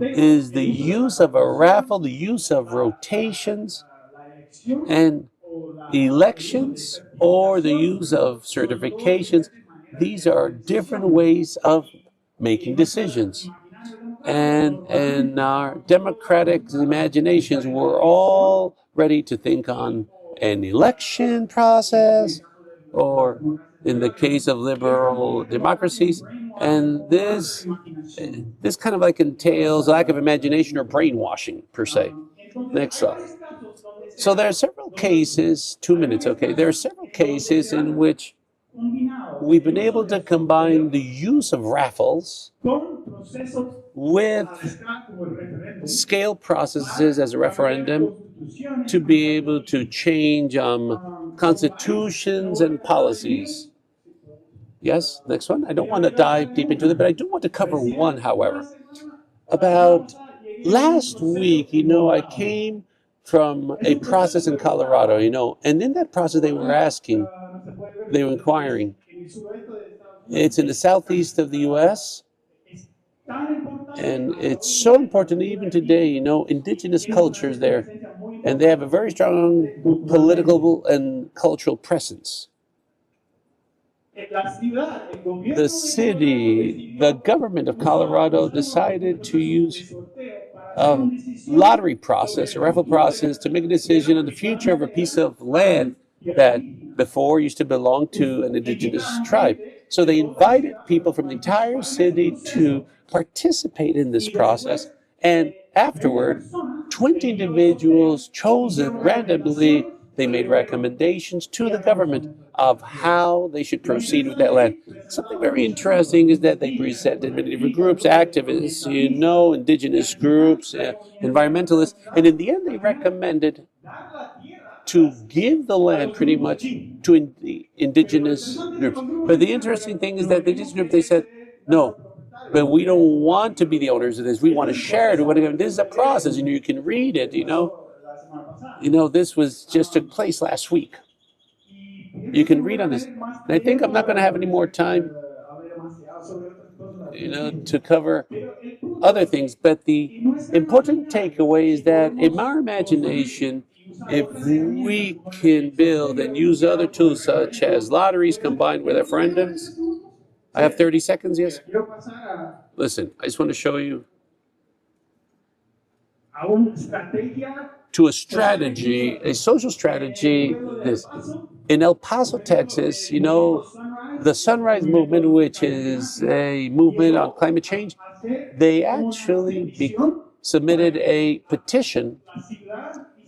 is the use of a raffle, the use of rotations and elections, or the use of certifications. These are different ways of making decisions. And in our democratic imaginations, we're all ready to think on an election process, or in the case of liberal democracies. And this kind of like entails lack of imagination or brainwashing, per se. Next slide. So there are several cases, 2 minutes, okay. There are several cases in which we've been able to combine the use of raffles with scale processes as a referendum to be able to change constitutions and policies. Yes, next one. I don't want to dive deep into it, but I do want to cover one, however. About last week, I came from a process in Colorado, and in that process they were inquiring. It's in the southeast of the U.S., and it's so important even today, indigenous cultures there, and they have a very strong political and cultural presence. the city, the government of Colorado decided to use a lottery process, a raffle process, to make a decision on the future of a piece of land that before used to belong to an indigenous tribe. So they invited people from the entire city to participate in this process. And afterward, 20 individuals chosen randomly, they made recommendations to the government of how they should proceed with that land. Something very interesting is that they presented many different groups, activists, indigenous groups, environmentalists, and in the end they recommended to give the land pretty much to the indigenous groups. But the interesting thing is that the indigenous group, they said, no, but we don't want to be the owners of this. We want to share it. This is a process, you can read it, this was just took place last week. You can read on this. And I think I'm not going to have any more time, to cover other things. But the important takeaway is that in our imagination, if we can build and use other tools such as lotteries combined with referendums, I have 30 seconds, yes? Listen, I just want to show you to a strategy, a social strategy. This in El Paso, Texas, the Sunrise Movement, which is a movement on climate change, they actually submitted a petition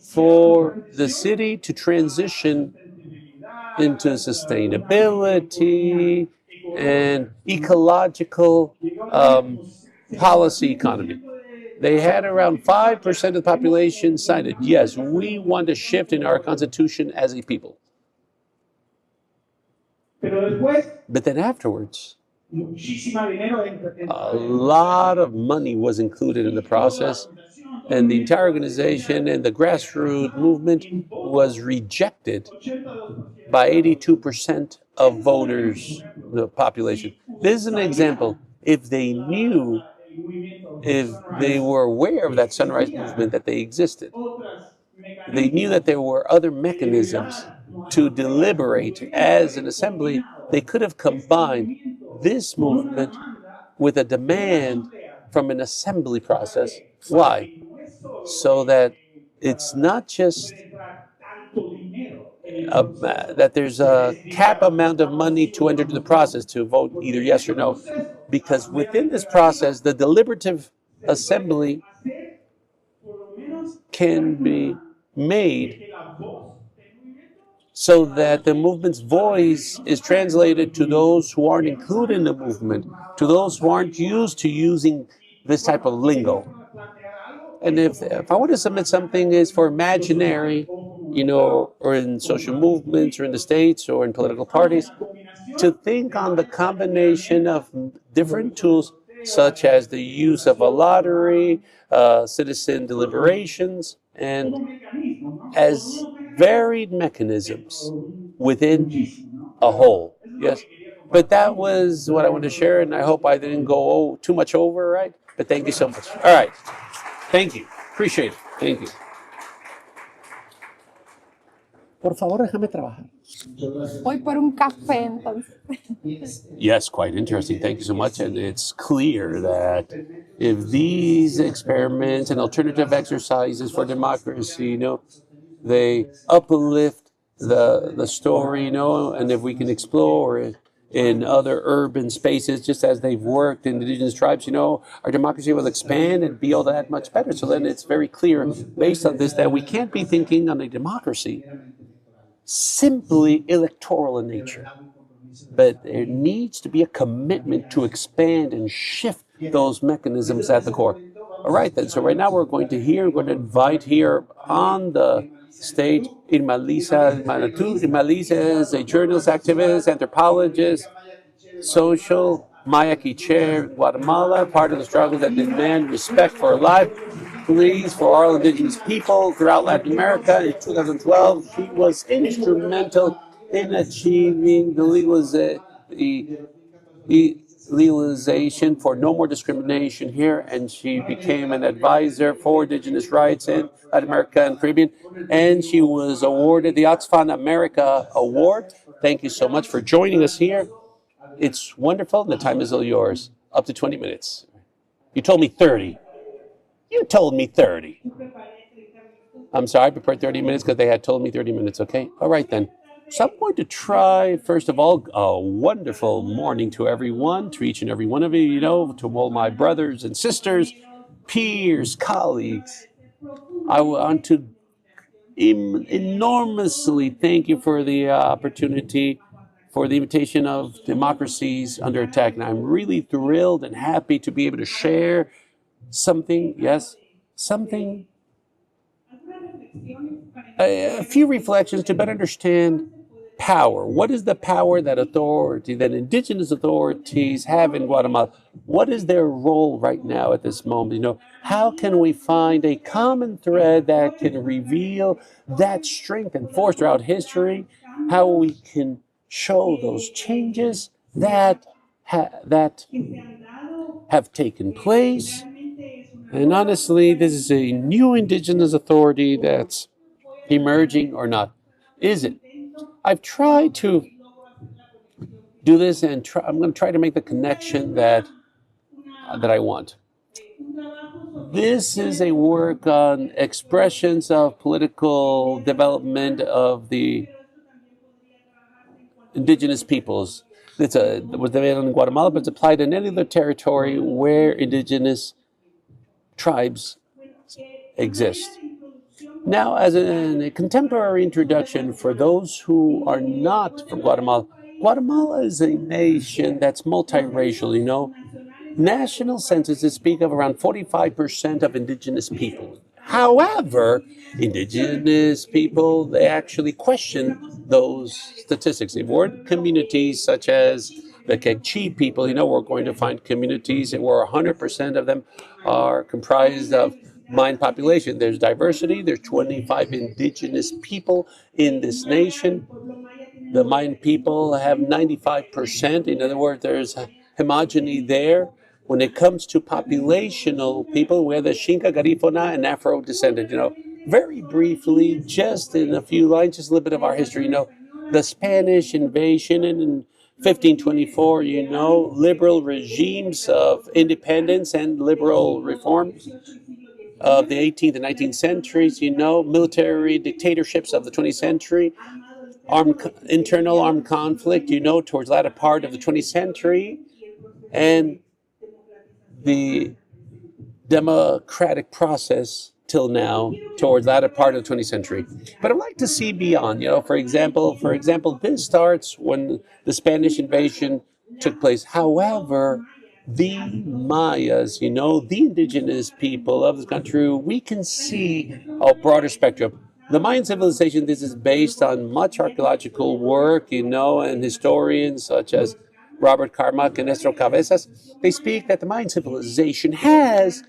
for the city to transition into sustainability and ecological policy economy. They had around 5% of the population sign it. Yes, we want a shift in our constitution as a people. But then afterwards, a lot of money was included in the process, and the entire organization and the grassroots movement was rejected by 82% of voters, the population. This is an example. If they were aware of that Sunrise Movement, that they existed, they knew that there were other mechanisms to deliberate as an assembly, they could have combined this movement with a demand from an assembly process. Why? So that it's not just that there's a cap amount of money to enter the process to vote either yes or no. Because within this process, the deliberative assembly can be made so that the movement's voice is translated to those who aren't included in the movement, to those who aren't used to using this type of lingo. And if I want to submit something is for imaginary, or in social movements or in the states or in political parties, to think on the combination of different tools such as the use of a lottery, citizen deliberations, and as varied mechanisms within a whole. Yes. But that was what I wanted to share, and I hope I didn't go too much over, right? But thank you so much. All right. Thank you. Appreciate it. Thank you. Por favor, déjame trabajar. Voy por un café, entonces. Yes, quite interesting. Thank you so much. And it's clear that if these experiments and alternative exercises for democracy, they uplift the story, and if we can explore it in other urban spaces, just as they've worked in indigenous tribes, our democracy will expand and be all that much better. So then it's very clear, based on this, that we can't be thinking on a democracy simply electoral in nature. But there needs to be a commitment to expand and shift those mechanisms at the core. All right, then. So right now we're going to invite here on the stage Irma Lisa Manatú. Irma Lisa is a journalist, activist, anthropologist, social Mayaqui chair in Guatemala, part of the struggle that demand respect for life, pleas for all indigenous people throughout Latin America. In 2012, she was instrumental in achieving the legalization for no more discrimination here, and she became an advisor for indigenous rights in Latin America and Caribbean, and she was awarded the Oxfam America Award, Thank you so much for joining us here. It's wonderful. The time is all yours. Up to 20 minutes. You told me 30. You told me 30. I'm sorry, I prepared 30 minutes because they had told me 30 minutes, okay? All right, then. So I'm going to try, first of all, a wonderful morning to everyone, to each and every one of you, to all my brothers and sisters, peers, colleagues. I want to enormously thank you for the opportunity, for the invitation of Democracies Under Attack. And I'm really thrilled and happy to be able to share something, a few reflections to better understand power. What is the power that indigenous authorities have in Guatemala? What is their role right now at this moment? How can we find a common thread that can reveal that strength and force throughout history? How we can show those changes that have taken place? And honestly, this is a new indigenous authority that's emerging or not. Is it? I've tried to do this, and I'm going to try to make the connection that I want. This is a work on expressions of political development of the indigenous peoples. It was developed in Guatemala, but it's applied in any other territory where indigenous tribes exist. Now, as a contemporary introduction for those who are not from Guatemala, Guatemala is a nation that's multiracial, National censuses speak of around 45% of indigenous people. However, indigenous people, they actually question those statistics. If we're in communities such as the Quechua people, we're going to find communities where 100% of them are comprised of Mayan population. There's diversity. There's 25 indigenous people in this nation. The Mayan people have 95%. In other words, there's homogeny there. When it comes to populational people, we have the Xinca, Garifuna, and Afro-descendant. Very briefly, just in a few lines, just a little bit of our history. The Spanish invasion in 1524, liberal regimes of independence and liberal reforms of the 18th and 19th centuries, military dictatorships of the 20th century, internal armed conflict, towards the latter part of the 20th century, and the democratic process till now, towards the latter part of the 20th century. But I'd like to see beyond, for example, this starts when the Spanish invasion took place. However, the Mayas, the indigenous people of this country, we can see a broader spectrum. The Mayan civilization, this is based on much archaeological work, and historians such as Robert Carmack and Nestor Cabezas. They speak that the Mayan civilization has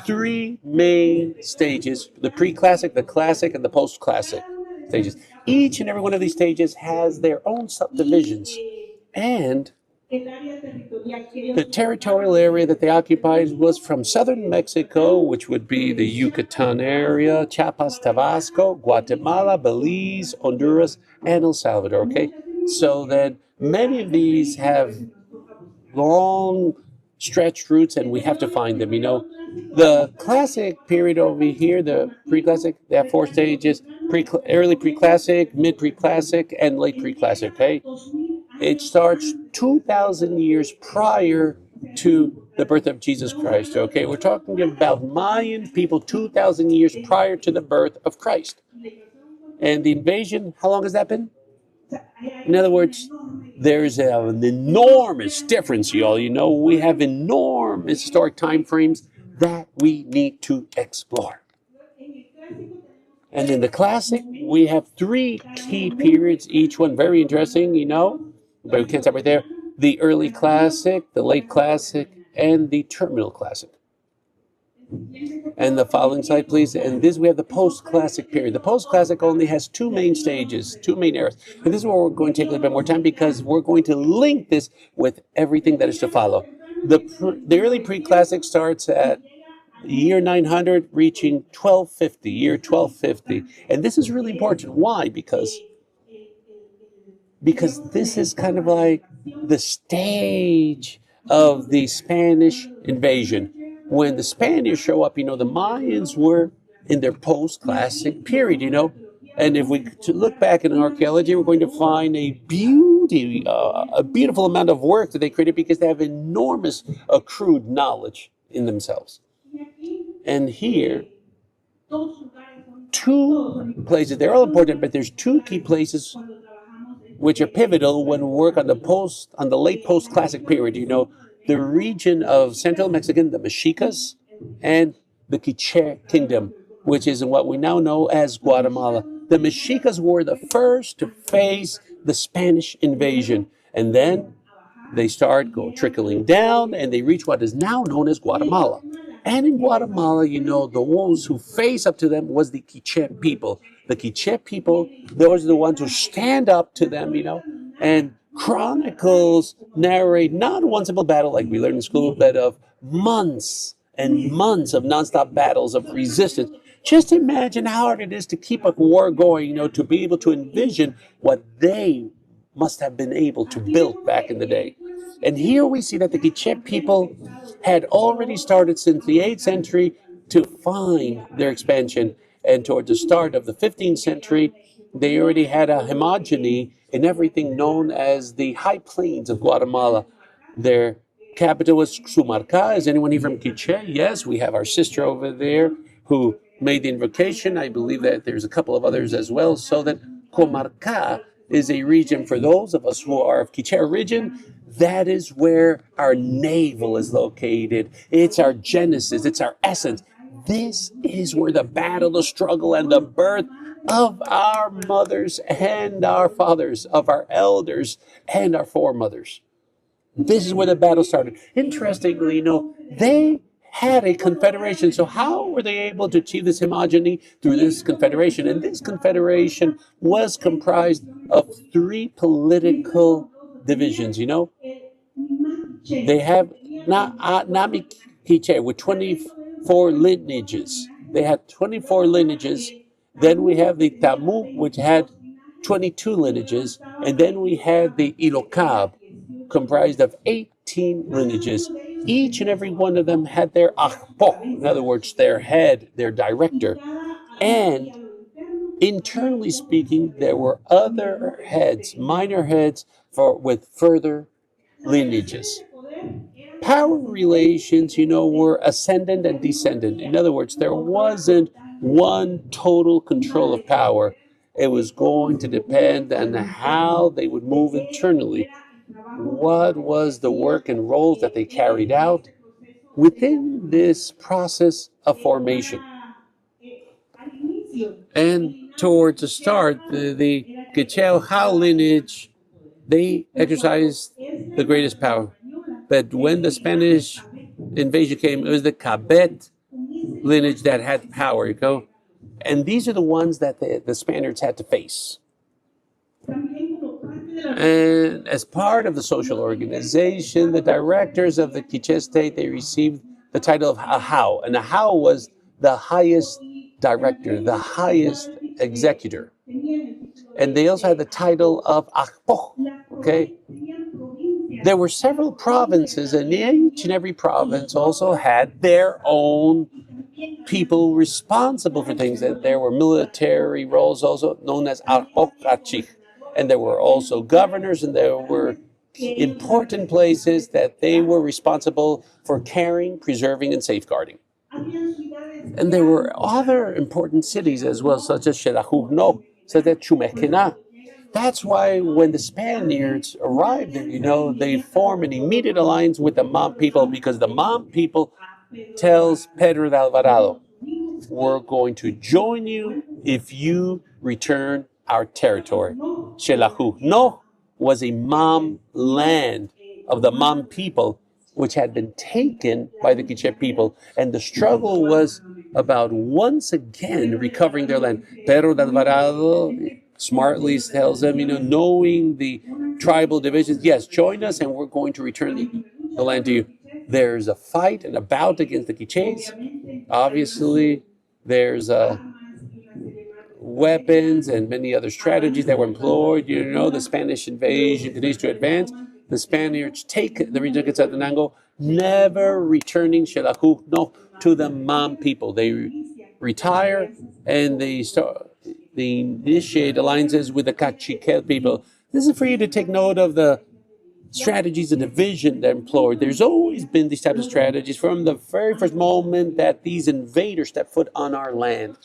three main stages: the pre-classic, the classic, and the post-classic stages. Each and every one of these stages has their own subdivisions, and the territorial area that they occupied was from southern Mexico, which would be the Yucatan area, Chiapas, Tabasco, Guatemala, Belize, Honduras, and El Salvador, okay? So that many of these have long stretched roots, and we have to find them, The classic period over here, the pre-classic, they have four stages: early pre-classic, mid pre-classic, and late pre-classic, okay? It starts 2,000 years prior to the birth of Jesus Christ, okay? We're talking about Mayan people 2,000 years prior to the birth of Christ. And the invasion, how long has that been? In other words, there's an enormous difference, y'all. We have enormous historic time frames that we need to explore. And in the classic, we have three key periods, each one very interesting, but we can't stop right there. The early classic, the late classic, and the terminal classic. And the following slide, please. And this, we have the post-classic period. The post-classic only has two main stages, two main eras. And this is where we're going to take a little bit more time, because we're going to link this with everything that is to follow. The early pre-classic starts at year 900, reaching year 1250. And this is really important. Why? Because because this is kind of like the stage of the Spanish invasion. When the Spaniards show up, the Mayans were in their post-classic period, And if we to look back in archaeology, we're going to find a beautiful amount of work that they created because they have enormous accrued knowledge in themselves. And here, two places, they're all important, but there's two key places which are pivotal when we work on the late post-classic period, the region of central Mexican, the Mexicas, and the Quiche kingdom, which is in what we now know as Guatemala. The Mexicas were the first to face the Spanish invasion, and then they start trickling down, and they reach what is now known as Guatemala. And in Guatemala, those who face up to them was the Quiche people. The Quiche people, those are the ones who stand up to them, and chronicles narrate not one simple battle like we learned in school, but of months and months of nonstop battles of resistance. Just imagine how hard it is to keep a war going, to be able to envision what they must have been able to build back in the day. And here we see that the Quiche people had already started since the 8th century to find their expansion. And towards the start of the 15th century, they already had a homogeny in everything known as the high plains of Guatemala. Their capital was Sumarca. Is anyone here from Quiche? Yes, we have our sister over there who made the invocation. I believe that there's a couple of others as well. So that Comarca is a region for those of us who are of Quiche origin. That is where our navel is located. It's our genesis. It's our essence. This is where the battle, the struggle, and the birth of our mothers and our fathers, of our elders and our foremothers. This is where the battle started. Interestingly, they had a confederation. So how were they able to achieve this homogeny? Through this confederation. And this confederation was comprised of 3 political divisions, They have Nami Quiche with 24 lineages. They had 24 lineages. Then we have the Tamu, which had 22 lineages. And then we had the Ilocab, comprised of 18 lineages. Each and every one of them had their akpo, in other words, their head, their director. And internally speaking, there were other heads, minor heads, with further lineages. Power relations, were ascendant and descendant. In other words, there wasn't one total control of power. It was going to depend on how they would move internally. What was the work and roles that they carried out within this process of formation? And towards the start, the Quiche lineage, they exercised the greatest power. But when the Spanish invasion came, it was the Cabet lineage that had power, And these are the ones that the Spaniards had to face. And as part of the social organization, the directors of the Quiche state, they received the title of Ahau. And Ahau was the highest director, the highest executor. And they also had the title of Akpo, There were several provinces, and each and every province also had their own people responsible for things. And there were military roles also known as Arpokachik. And there were also governors, and there were important places that they were responsible for caring, preserving, and safeguarding. And there were other important cities as well, such as Xelajuno, such as Chumekena. That's why when the Spaniards arrived there, they form an immediate alliance with the Mam people, because the Mam people tells Pedro de Alvarado, we're going to join you if you return our territory. Xelajuno was a Mam land of the Mam people, which had been taken by the Quiche people. And the struggle was about once again recovering their land. Pedro de Alvarado smartly tells them, knowing the tribal divisions, yes, join us and we're going to return the land to you. There's a fight and a bout against the Quiches. Obviously, there's weapons and many other strategies that were employed. You know, the Spanish invasion continues to advance. The Spaniards take the region of Quetzaltenango, never returning Xelajuno to the Mam people. They retire and they initiate alliances with the Cachiquel people. This is for you to take note of the strategies of division they're employed. There's always been these types of strategies from the very first moment that these invaders stepped foot on our land.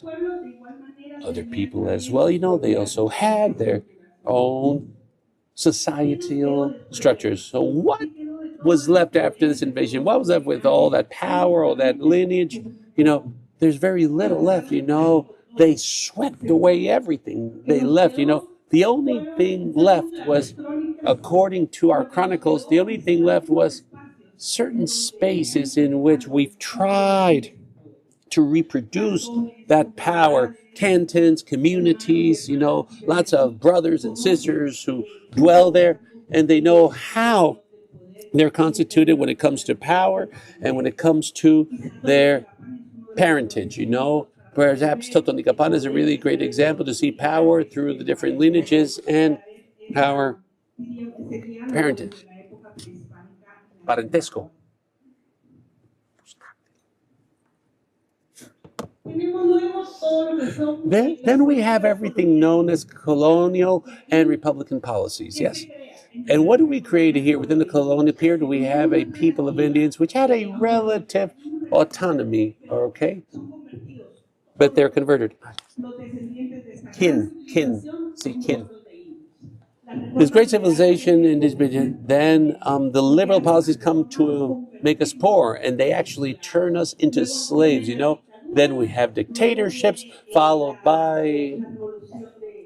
Other people as well, you know, they also had their own societal structures. So what was left after this invasion? What was left with all that power, all that lineage? You know, there's very little left, you know. They swept away everything. They left, you know. The only thing left was, according to our chronicles, the only thing left was certain spaces in which we've tried to reproduce that power. Cantons, communities, you know, lots of brothers and sisters who dwell there, and they know how they're constituted when it comes to power and when it comes to their parentage, you know. Perhaps Totonicapán is a really great example to see power through the different lineages and power parentage, parentesco. Then we have everything known as colonial and republican policies, yes. And what do we create here within the colonial period? We have a people of Indians which had a relative autonomy, okay? But they're converted. Kin. This great civilization in this region, then the liberal policies come to make us poor, and they actually turn us into slaves, you know. Then we have dictatorships, followed by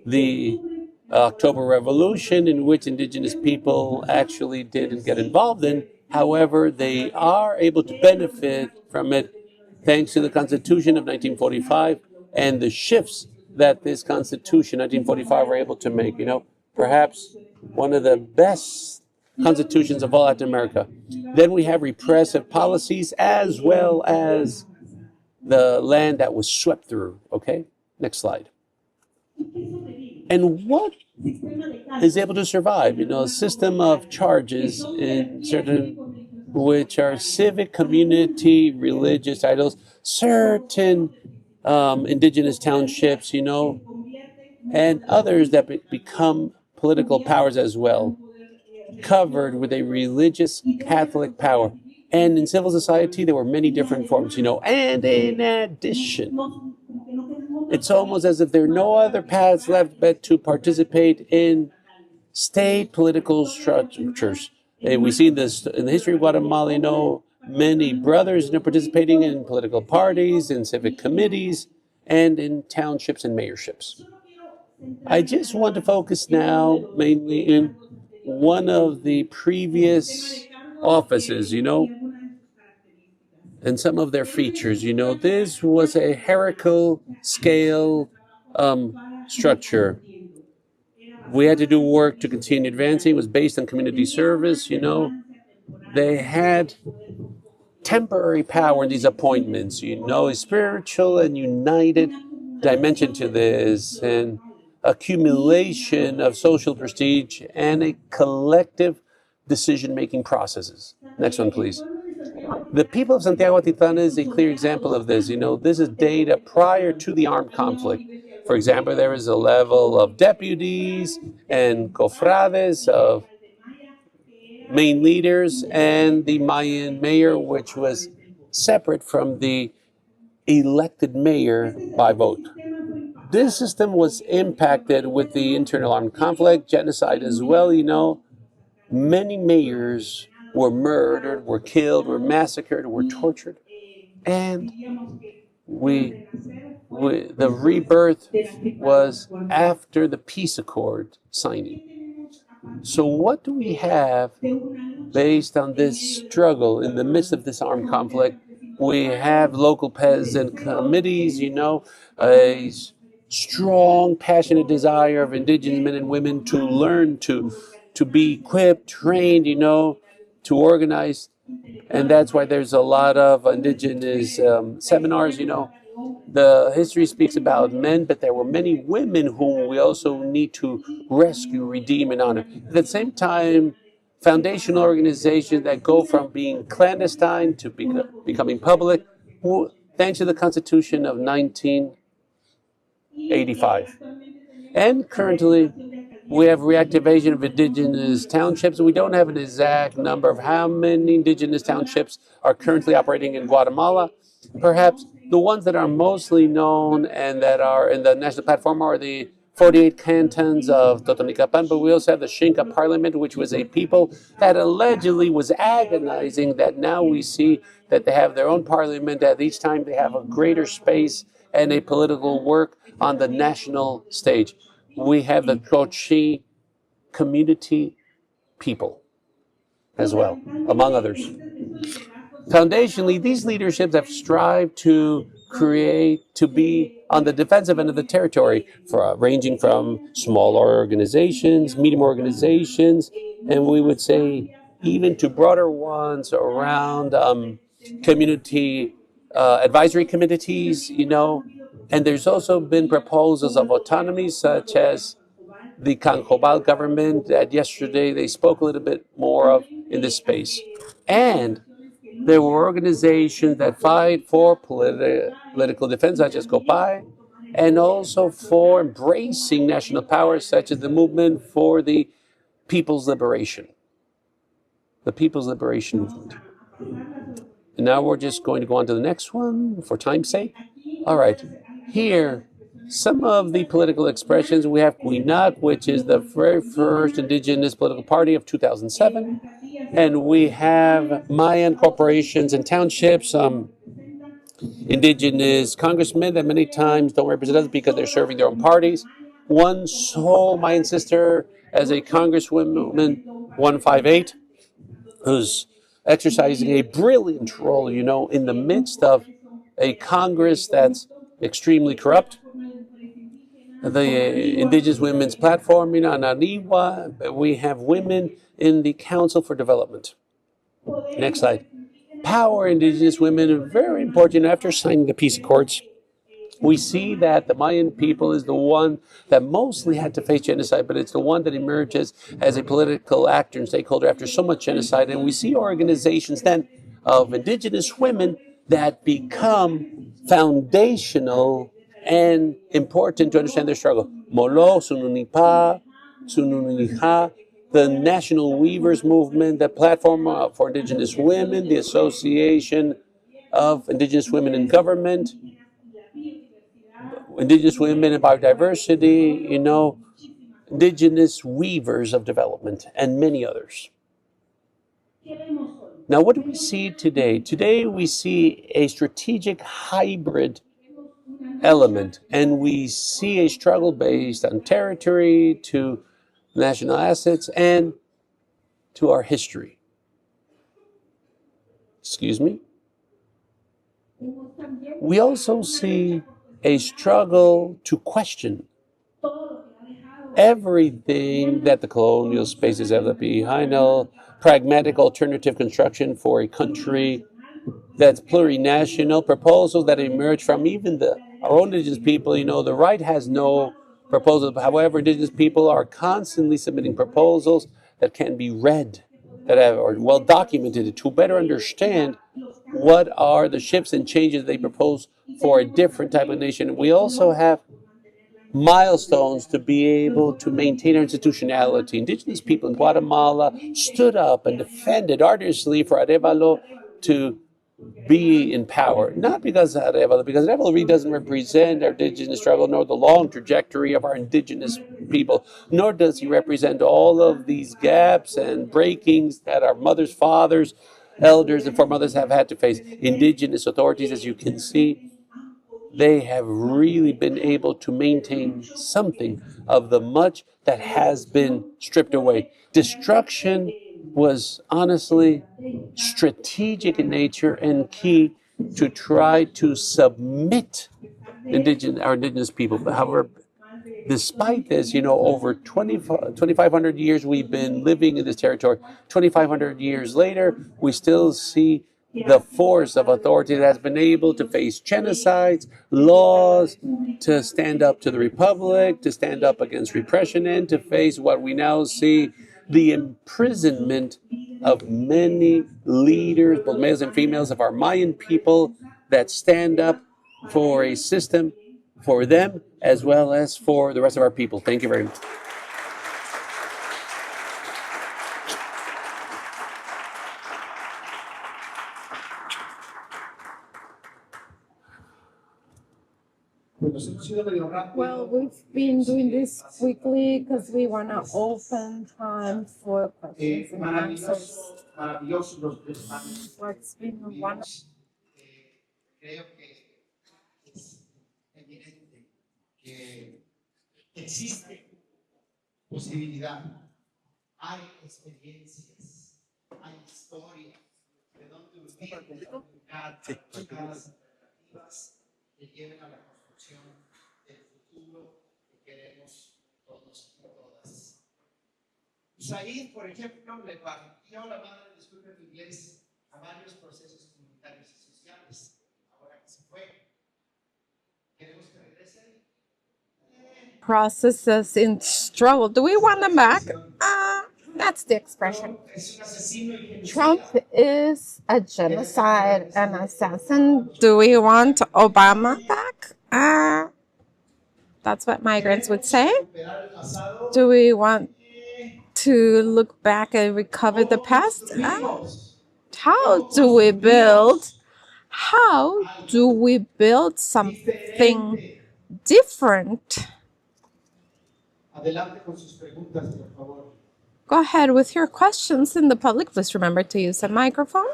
the October Revolution, in which indigenous people actually didn't get involved in. However, they are able to benefit from it thanks to the Constitution of 1945 and the shifts that this Constitution, 1945, were able to make. You know, perhaps one of the best constitutions of all Latin America. Then we have repressive policies as well as the land that was swept through. Okay, next slide. And what is able to survive? You know, a system of charges in certain, which are civic, community, religious titles, certain indigenous townships, you know, and others that become political powers as well, covered with a religious Catholic power. And in civil society, there were many different forms, you know, and in addition, it's almost as if there are no other paths left but to participate in state political structures. We see this in the history of Guatemala, you know, many brothers, you know, participating in political parties, in civic committees, and in townships and mayorships. I just want to focus now mainly in one of the previous offices, you know, and some of their features. You know, this was a hierarchical scale structure. We had to do work to continue advancing. It was based on community service, you know. They had temporary power in these appointments, you know, a spiritual and united dimension to this, and accumulation of social prestige and a collective decision-making processes. Next one, please. The people of Santiago Atitlán is a clear example of this. You know, this is data prior to the armed conflict. For example, there is a level of deputies and cofrades of main leaders and the Mayan mayor, which was separate from the elected mayor by vote. This system was impacted with the internal armed conflict, genocide as well, you know. Many mayors were murdered, were killed, were massacred, were tortured. And the rebirth was after the peace accord signing. So what do we have based on this struggle in the midst of this armed conflict? We have local peasant committees, you know, a strong, passionate desire of indigenous men and women to learn, to be equipped, trained, you know, to organize. And that's why there's a lot of indigenous seminars, you know, The history speaks about men, but there were many women whom we also need to rescue, redeem, and honor. At the same time, foundational organizations that go from being clandestine to becoming public, thanks to the Constitution of 1985. And currently, we have reactivation of indigenous townships. We don't have an exact number of how many indigenous townships are currently operating in Guatemala. Perhaps the ones that are mostly known and that are in the national platform are the 48 cantons of Totonicapán, but we also have the Xinca Parliament, which was a people that allegedly was agonizing, that now we see that they have their own parliament, that each time they have a greater space and a political work on the national stage. We have the Trochi community people as well, among others. Foundationally, these leaderships have strived to be on the defensive end of the territory, ranging from small organizations, medium organizations, and we would say even to broader ones around community advisory committees, and there's also been proposals of autonomy, such as the Canjobal government that yesterday they spoke a little bit more of in this space. And there were organizations that fight for political defense, such as COPAI, and also for embracing national power, such as the movement for the People's Liberation, the People's Liberation Movement. And now we're just going to go on to the next one for time's sake. All right. Here, some of the political expressions. We have Quinac, which is the very first indigenous political party of 2007. And we have Mayan corporations and townships, indigenous congressmen that many times don't represent us because they're serving their own parties. One sole Mayan sister as a congresswoman, 158, who's exercising a brilliant role, in the midst of a Congress that's extremely corrupt. The Indigenous Women's Platform, Ananiwa, we have women in the Council for Development. Next slide. Power, Indigenous women are very important. After signing the peace accords, we see that the Mayan people is the one that mostly had to face genocide, but it's the one that emerges as a political actor and stakeholder after so much genocide. And we see organizations then of Indigenous women that become foundational and important to understand their struggle. Molo, Sununipa, Sununiha, the National Weavers Movement, the Platform for Indigenous Women, the Association of Indigenous Women in Government, Indigenous Women in Biodiversity, Indigenous Weavers of Development, and many others. Now, what do we see today? Today, we see a strategic hybrid element, and we see a struggle based on territory, to national assets, and to our history. Excuse me. We also see a struggle to question everything that the colonial spaces have left behind, a pragmatic alternative construction for a country that's plurinational, proposals that emerge from even our own indigenous people. The right has no proposals. However, indigenous people are constantly submitting proposals that can be read, that are well documented, to better understand what are the shifts and changes they propose for a different type of nation. We also have milestones to be able to maintain our institutionality. Indigenous people in Guatemala stood up and defended arduously for Arevalo to be in power, not because Arevalo really doesn't represent our indigenous struggle, nor the long trajectory of our indigenous people, nor does he represent all of these gaps and breakings that our mothers, fathers, elders, and foremothers have had to face. Indigenous authorities, as you can see, they have really been able to maintain something of the much that has been stripped away. Destruction was honestly strategic in nature and key to try to submit our indigenous people. However, despite this, over 2,500 years we've been living in this territory. 2,500 years later, we still see the force of authority that has been able to face genocides, laws, to stand up to the Republic, to stand up against repression, and to face what we now see, the imprisonment of many leaders, both males and females, of our Mayan people that stand up for a system for them as well as for the rest of our people. Thank you very much. Well, we've been doing this quickly because we want to open time for questions and answers. What's been one? Creo que es evidente que existe posibilidad, hay experiencias, hay historia de donde buscar las deliberativas que lleven a la construcción del futuro que queremos todos y todas. Said, por ejemplo, le partió la madre, disculpe mi inglés, a varios procesos comunitarios y sociales. Ahora que se fue, queremos que regrese. Processes in struggle. Do we want them back? That's the expression. Trump is a genocide and assassin. Do we want Obama back? That's what migrants would say. Do we want to look back and recover the past? How do we build? How do we build something different? Go ahead with your questions in the public. Please remember to use a microphone.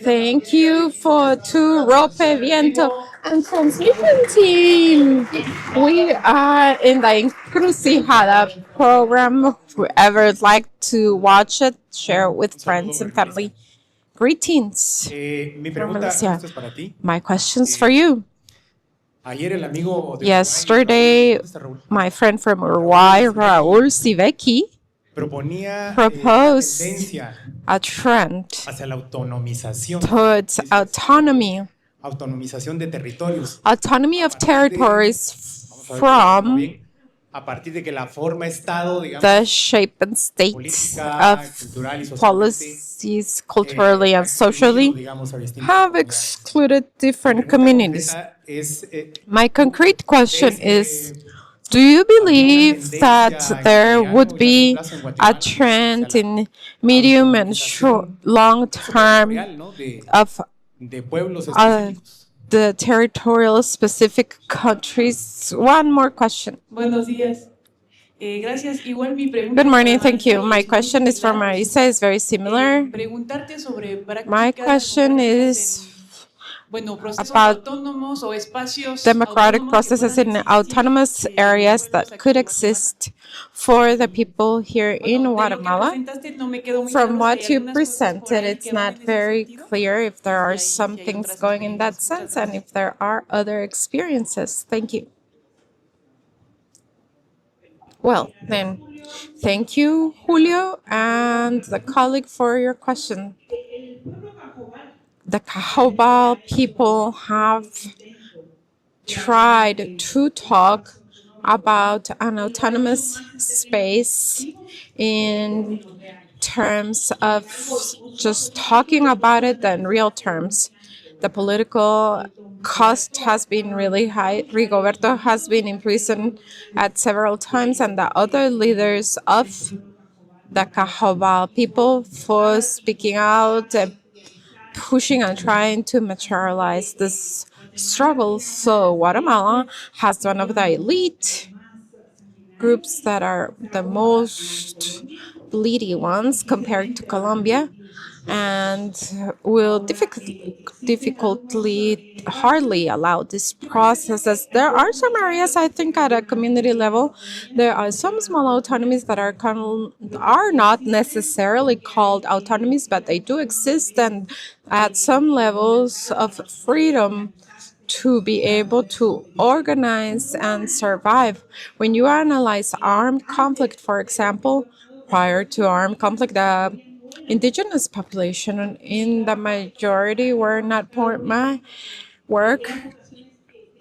Thank you to Movimiento and transmission team. We are in the Encrucijada program. Whoever would like to watch it, share it with friends and family. Greetings. My question's for you. Yesterday, my friend from Uruguay, Raúl Sivecki, proposed a trend towards autonomy of territories from the shape and state of policies culturally and socially have excluded different communities. My concrete question is, do you believe that there would be a trend in medium and short, long term of the territorial specific countries? One more question. Buenos días. Gracias. Igual mi pregunta. Good morning, thank you. My question is for Marisa, it's very similar. Preguntarte sobre My question is about democratic processes in autonomous areas that could exist for the people here in Guatemala. From what you presented, it's not very clear if there are some things going in that sense and if there are other experiences. Thank you. Well, then, thank you, Julio, and the colleague for your question. The Cajobal people have tried to talk about an autonomous space in terms of just talking about it in real terms. The political cost has been really high. Rigoberto has been in prison at several times, and the other leaders of the Cajobal people for speaking out, pushing and trying to materialize this struggle. So Guatemala has one of the elite groups that are the most bleedy ones compared to Colombia, and will difficultly hardly allow these processes. There are some areas, I think, at a community level, there are some small autonomies that are not necessarily called autonomies, but they do exist, and at some levels of freedom to be able to organize and survive. When you analyze armed conflict, for example, prior to armed conflict, the indigenous population in the majority were not poor. My work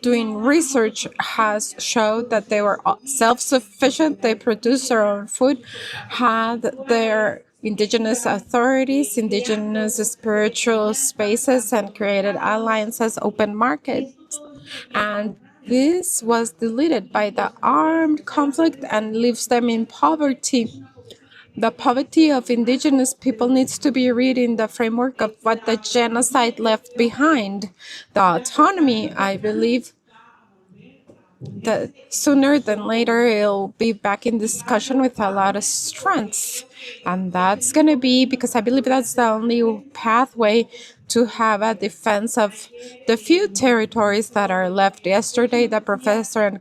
doing research has showed that they were self-sufficient, they produced their own food, had their indigenous authorities, indigenous spiritual spaces, and created alliances, open markets. And this was deleted by the armed conflict and leaves them in poverty. The poverty of indigenous people needs to be read in the framework of what the genocide left behind. The autonomy, I believe, that sooner than later it'll be back in discussion with a lot of strength. And that's going to be because I believe that's the only pathway to have a defense of the few territories that are left. Yesterday, the professor and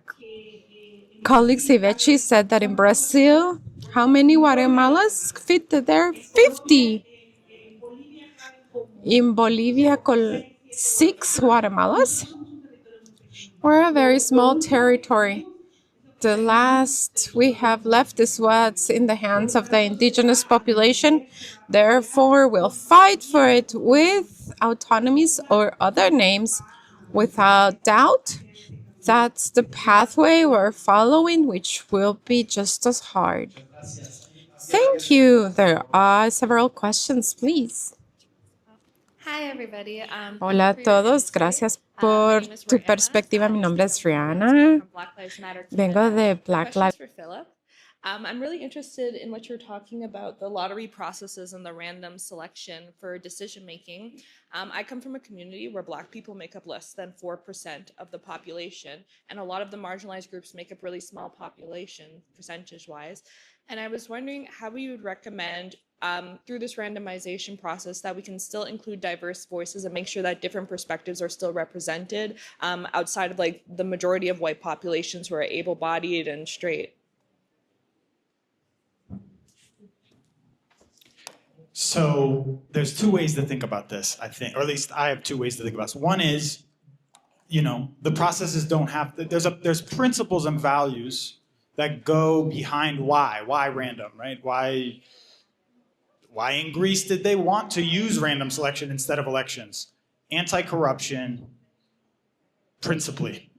colleague Sivechi said that in Brazil, how many Guatemalas fit there? 50. In Bolivia, 6 Guatemalas. We're a very small territory. The last we have left is what's in the hands of the indigenous population. Therefore, we'll fight for it with autonomies or other names. Without doubt, that's the pathway we're following, which will be just as hard. Thank you. There are several questions, please. Hi, everybody. Hola a todos, gracias por tu perspectiva. Mi nombre es Rihanna. Vengo de Black Lives Matter. I'm really interested in what you're talking about, the lottery processes and the random selection for decision making. I come from a community where Black people make up less than 4% of the population, and a lot of the marginalized groups make up really small population percentage-wise. And I was wondering how we would recommend through this randomization process that we can still include diverse voices and make sure that different perspectives are still represented outside of like the majority of white populations who are able-bodied and straight. So there's 2 ways to think about this, I think, or at least I have 2 ways to think about this. One is, the processes don't have, there's principles and values that go behind why random, right? Why in Greece did they want to use random selection instead of elections? Anti-corruption, principally.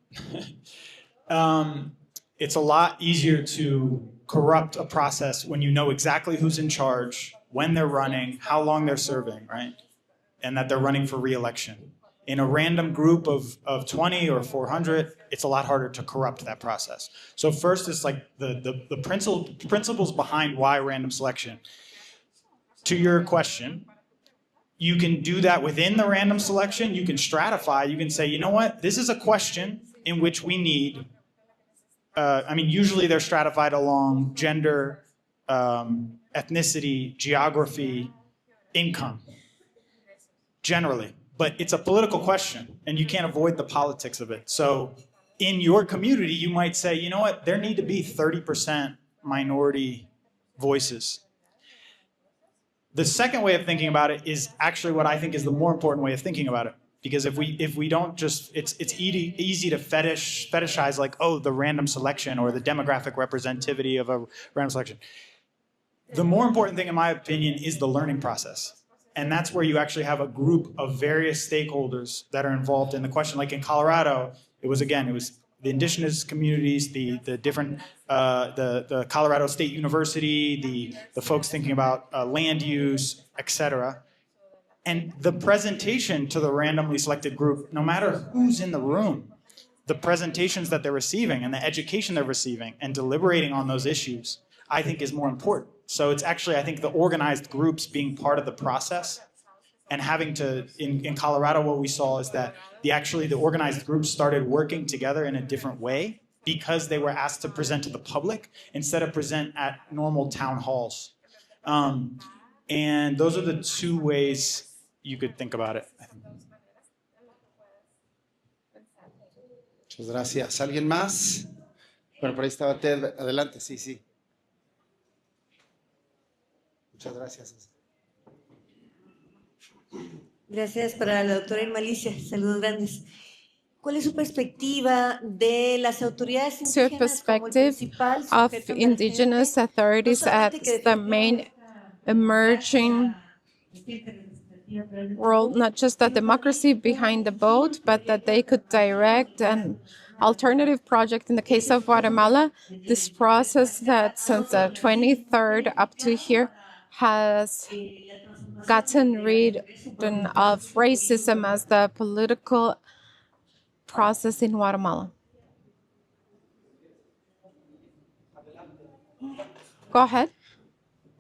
It's a lot easier to corrupt a process when you know exactly who's in charge, when they're running, how long they're serving, right? And that they're running for re-election. In a random group of 20 or 400, it's a lot harder to corrupt that process. So first is like the principles behind why random selection. To your question, you can do that within the random selection. You can stratify. You can say, you know what? This is a question in which we need, usually they're stratified along gender, ethnicity, geography, income, generally. But it's a political question, and you can't avoid the politics of it. So in your community, you might say, you know what? There need to be 30% minority voices. The second way of thinking about it is actually what I think is the more important way of thinking about it. Because if we don't just, it's easy to fetishize like, oh, the random selection or the demographic representativity of a random selection. The more important thing, in my opinion, is the learning process. And that's where you actually have a group of various stakeholders that are involved in the question. Like in Colorado, it was the indigenous communities, the different, the Colorado State University, the folks thinking about land use, etc. And the presentation to the randomly selected group, no matter who's in the room, the presentations that they're receiving and the education they're receiving and deliberating on those issues, I think is more important. So it's actually, I think, the organized groups being part of the process and having to, in Colorado, what we saw is that the organized groups started working together in a different way because they were asked to present to the public instead of present at normal town halls. And those are the 2 ways you could think about it. Muchas gracias. ¿Alguien más? Bueno, por ahí estaba Ted. Adelante, sí. Muchas gracias. Gracias para la doctora Irma Alicia. Saludos grandes. ¿Cuál es su perspectiva de las autoridades What's your indígenas como el perspective principal of sujeto indigenous emergente, no authorities as solamente que the main emerging role, not just the democracy behind the vote, but that they could direct an alternative project in the case of Guatemala? This process that since the 23rd up to here has gotten rid of racism as the political process in Guatemala. Go ahead.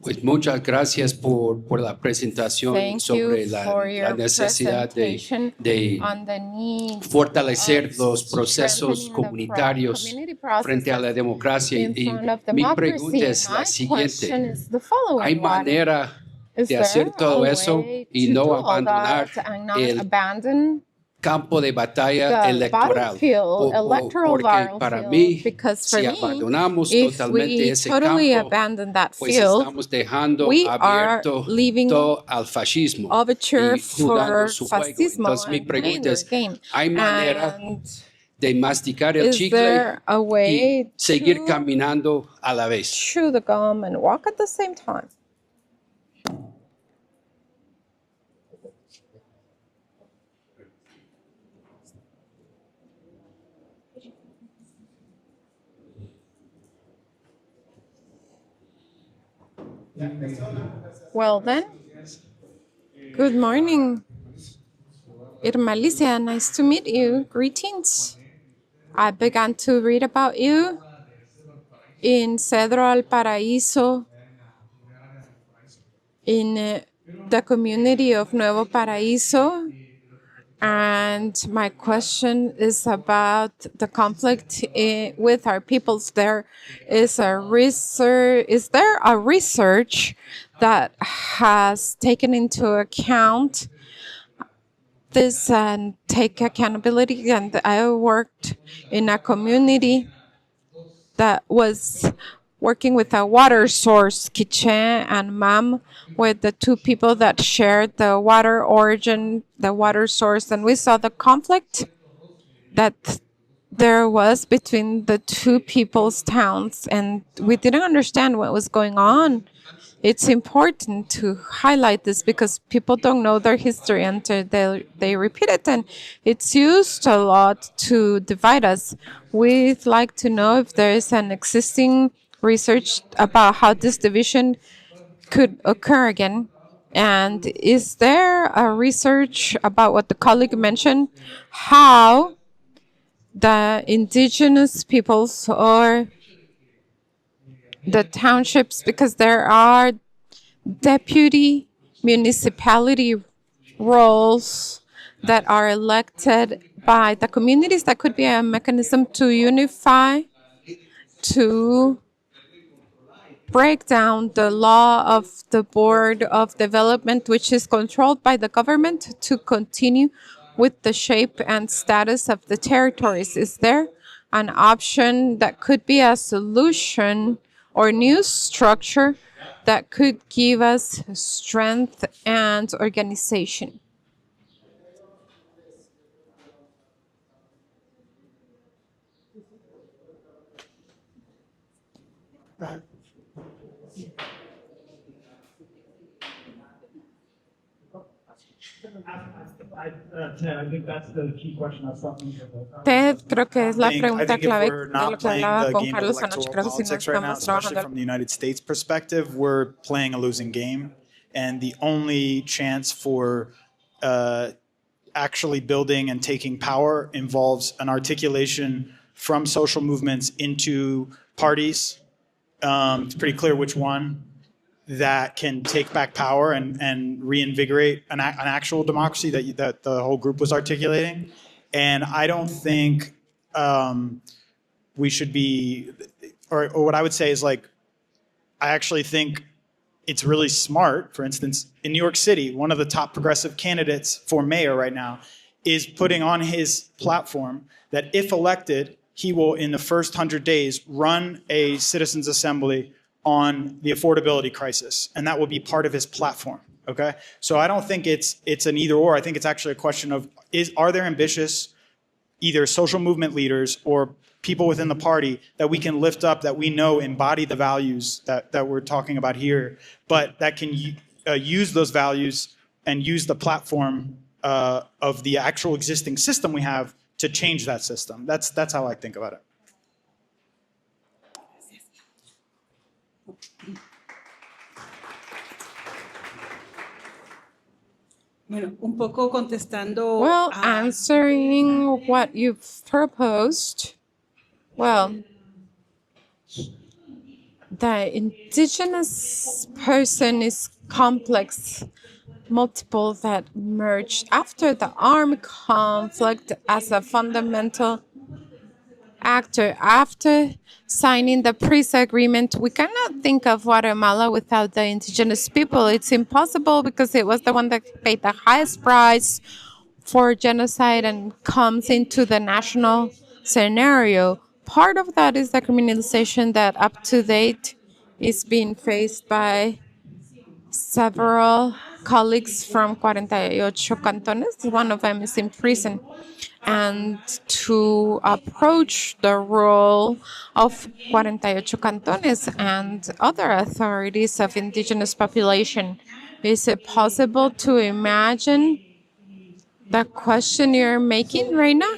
Pues muchas gracias por la presentación Thank sobre you la for your necesidad presentation de on the need fortalecer of los procesos strengthening the comunitarios community processes frente a la democracia. in Y front of mi democracy. pregunta es la My question siguiente. is the following ¿Hay one. manera Is de there hacer todo a eso way y to no do all abandonar that and not el abandon campo de batalla the electoral? battlefield, electoral Porque para battlefield? mí, Because for si me, abandonamos if totalmente we ese totally campo, abandon that pues field, estamos dejando we are abierto leaving todo al fascismo overture y jugando for su juego. fascismo Entonces mi and playing pregunta their es, game. ¿hay manera And de masticar el is chicle there a y way seguir to caminando a la vez? chew the gum and walk at the same time? Well then, good morning. Irma Alicia, nice to meet you. Greetings. I began to read about you in Cedro al Paraíso, in the community of Nuevo Paraíso. And my question is about the conflict with our peoples. There is a research. Is there a research that has taken into account this and take accountability? And I worked in a community that was working with a water source, Quiche and Mam, with the two people that shared the water origin, the water source. And we saw the conflict that there was between the two people's towns. And we didn't understand what was going on. It's important to highlight this because people don't know their history until they repeat it. And it's used a lot to divide us. We'd like to know if there is an existing research about how this division could occur again. And is there a research about what the colleague mentioned, how the indigenous peoples or the townships, because there are deputy municipality roles that are elected by the communities, that could be a mechanism to unify, to break down the law of the Board of Development, which is controlled by the government, to continue with the shape and status of the territories. Is there an option that could be a solution or new structure that could give us strength and organization? Ted, creo que es la pregunta clave de lo que hablaba con Carlos anoche. Creo que si no estamos trabajando. From the United States perspective, we're playing a losing game, and the only chance for actually building and taking power involves an articulation from social movements into parties. It's pretty clear which one that can take back power and reinvigorate an actual democracy that the whole group was articulating. And I don't think we should be, or what I would say is like, I actually think it's really smart. For instance, in New York City, one of the top progressive candidates for mayor right now is putting on his platform that if elected, he will, in the first 100 days, run a citizens' assembly on the affordability crisis, and that will be part of his platform. Okay, so I don't think it's an either or. I think it's actually a question of are there ambitious either social movement leaders or people within the party that we can lift up that we know embody the values that we're talking about here, but that can use those values and use the platform of the actual existing system we have to change that system. That's how I think about it. Well, answering what you've proposed, well, the indigenous person is complex, multiple that merged after the armed conflict as a fundamental actor. After signing the peace agreement, we cannot think of Guatemala without the indigenous people. It's impossible because it was the one that paid the highest price for genocide and comes into the national scenario. Part of that is the criminalization that up to date is being faced by several colleagues from 48 cantones. One of them is in prison. And to approach the role of 48 cantones and other authorities of indigenous population, is it possible to imagine the question you're making right now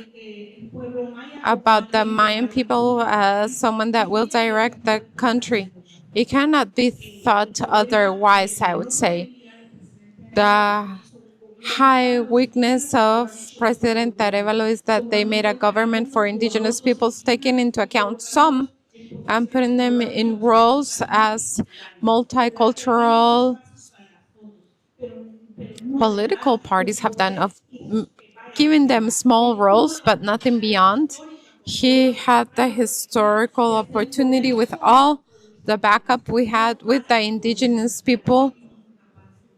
about the Mayan people as someone that will direct the country? It cannot be thought otherwise, I would say. The high weakness of President Arevalo is that they made a government for indigenous peoples, taking into account some and putting them in roles as multicultural political parties have done, of giving them small roles but nothing beyond. He had the historical opportunity with all the backup we had with the indigenous people,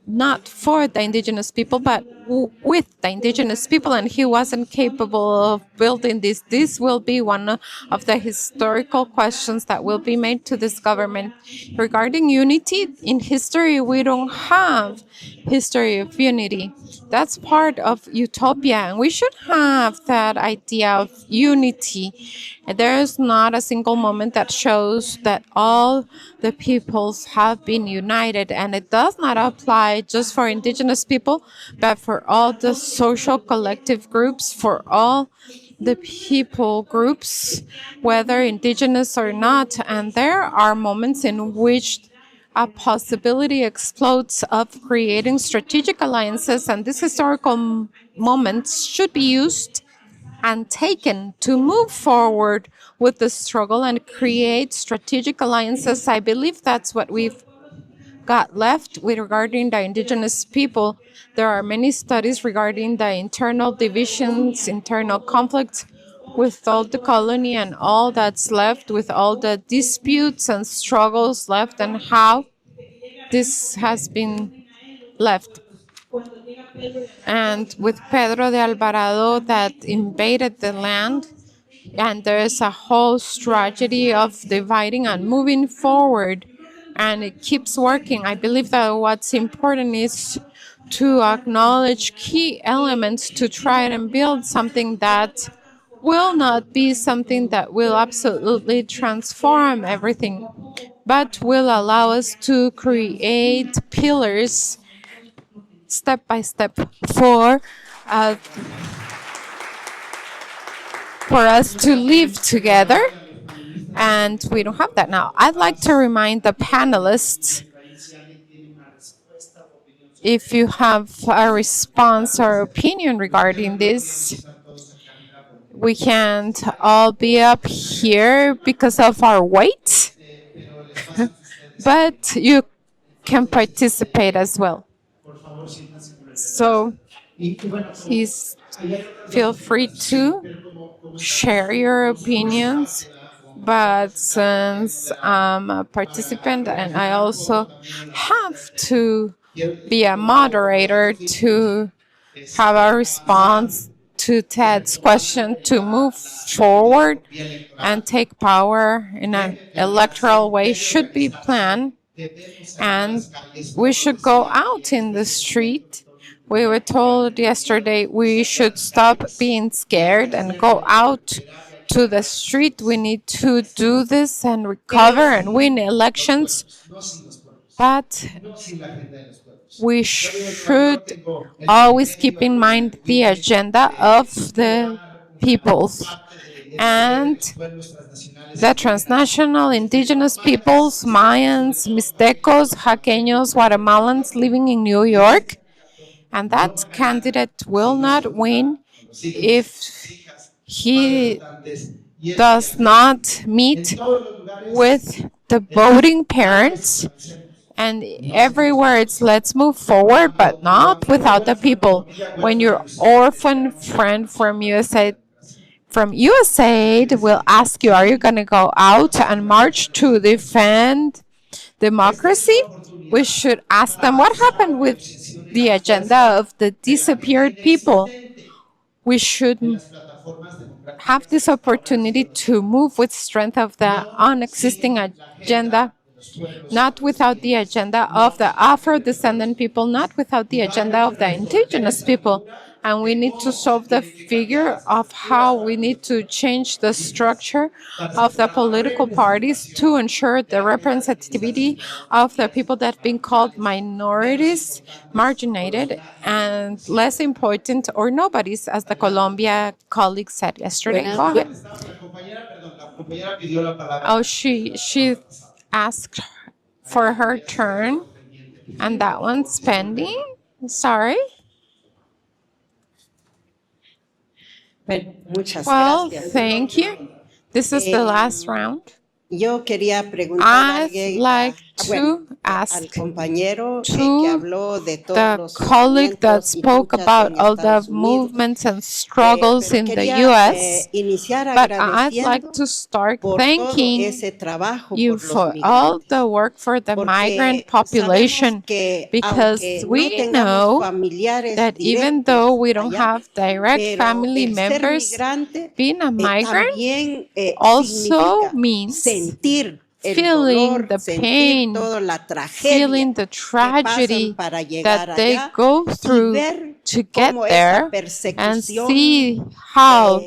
not for the indigenous people, but with the indigenous people, and he wasn't capable of building this. This will be one of the historical questions that will be made to this government. Regarding unity, in history, we don't have history of unity. That's part of utopia, and we should have that idea of unity. There's not a single moment that shows that all the peoples have been united, and it does not apply just for indigenous people, but for all the social collective groups, for all the people groups, whether indigenous or not. And there are moments in which a possibility explodes of creating strategic alliances, and these historical moments should be used and taken to move forward with the struggle and create strategic alliances. I believe that's what we've got left with regarding the indigenous people. There are many studies regarding the internal divisions, internal conflicts with all the colony and all that's left, with all the disputes and struggles left, and how this has been left. And with Pedro de Alvarado that invaded the land, and there's a whole strategy of dividing and moving forward, and it keeps working. I believe that what's important is to acknowledge key elements to try and build something that will not be something that will absolutely transform everything, but will allow us to create pillars step by step for us to live together. And we don't have that now. I'd like to remind the panelists, if you have a response or opinion regarding this, we can't all be up here because of our weight, but you can participate as well. So please feel free to share your opinions. But since I'm a participant and I also have to be a moderator to have a response to Ted's question to move forward and take power in an electoral way should be planned. And we should go out in the street We were told yesterday we should stop being scared and go out to the street. We need to do this and recover and win elections. But we should always keep in mind the agenda of the peoples and the transnational indigenous peoples, Mayans, Mixtecos, Jaqueños, Guatemalans living in New York. And that candidate will not win if he does not meet with the voting parents. And everywhere it's let's move forward, but not without the people. When your orphan friend from USAID will ask you, are you going to go out and march to defend democracy? We should ask them what happened with the agenda of the disappeared people. We should have this opportunity to move with strength of the unexisting agenda, not without the agenda of the Afro-descendant people, not without the agenda of the indigenous people. And we need to solve the figure of how we need to change the structure of the political parties to ensure the representativity of the people that have been called minorities, marginated, and less important or nobodies, as the Colombia colleague said yesterday. Go ahead. Oh, she asked for her turn, and that one's pending. Sorry. Well, thank you. This is the last round. I'd like to ask to the colleague that spoke about all the movements and struggles in the U.S., but I'd like to start thanking you for all the work for the migrant population, because we know that even though we don't have direct family members, being a migrant also means feeling the pain, feeling the tragedy that they go through to get there, and see how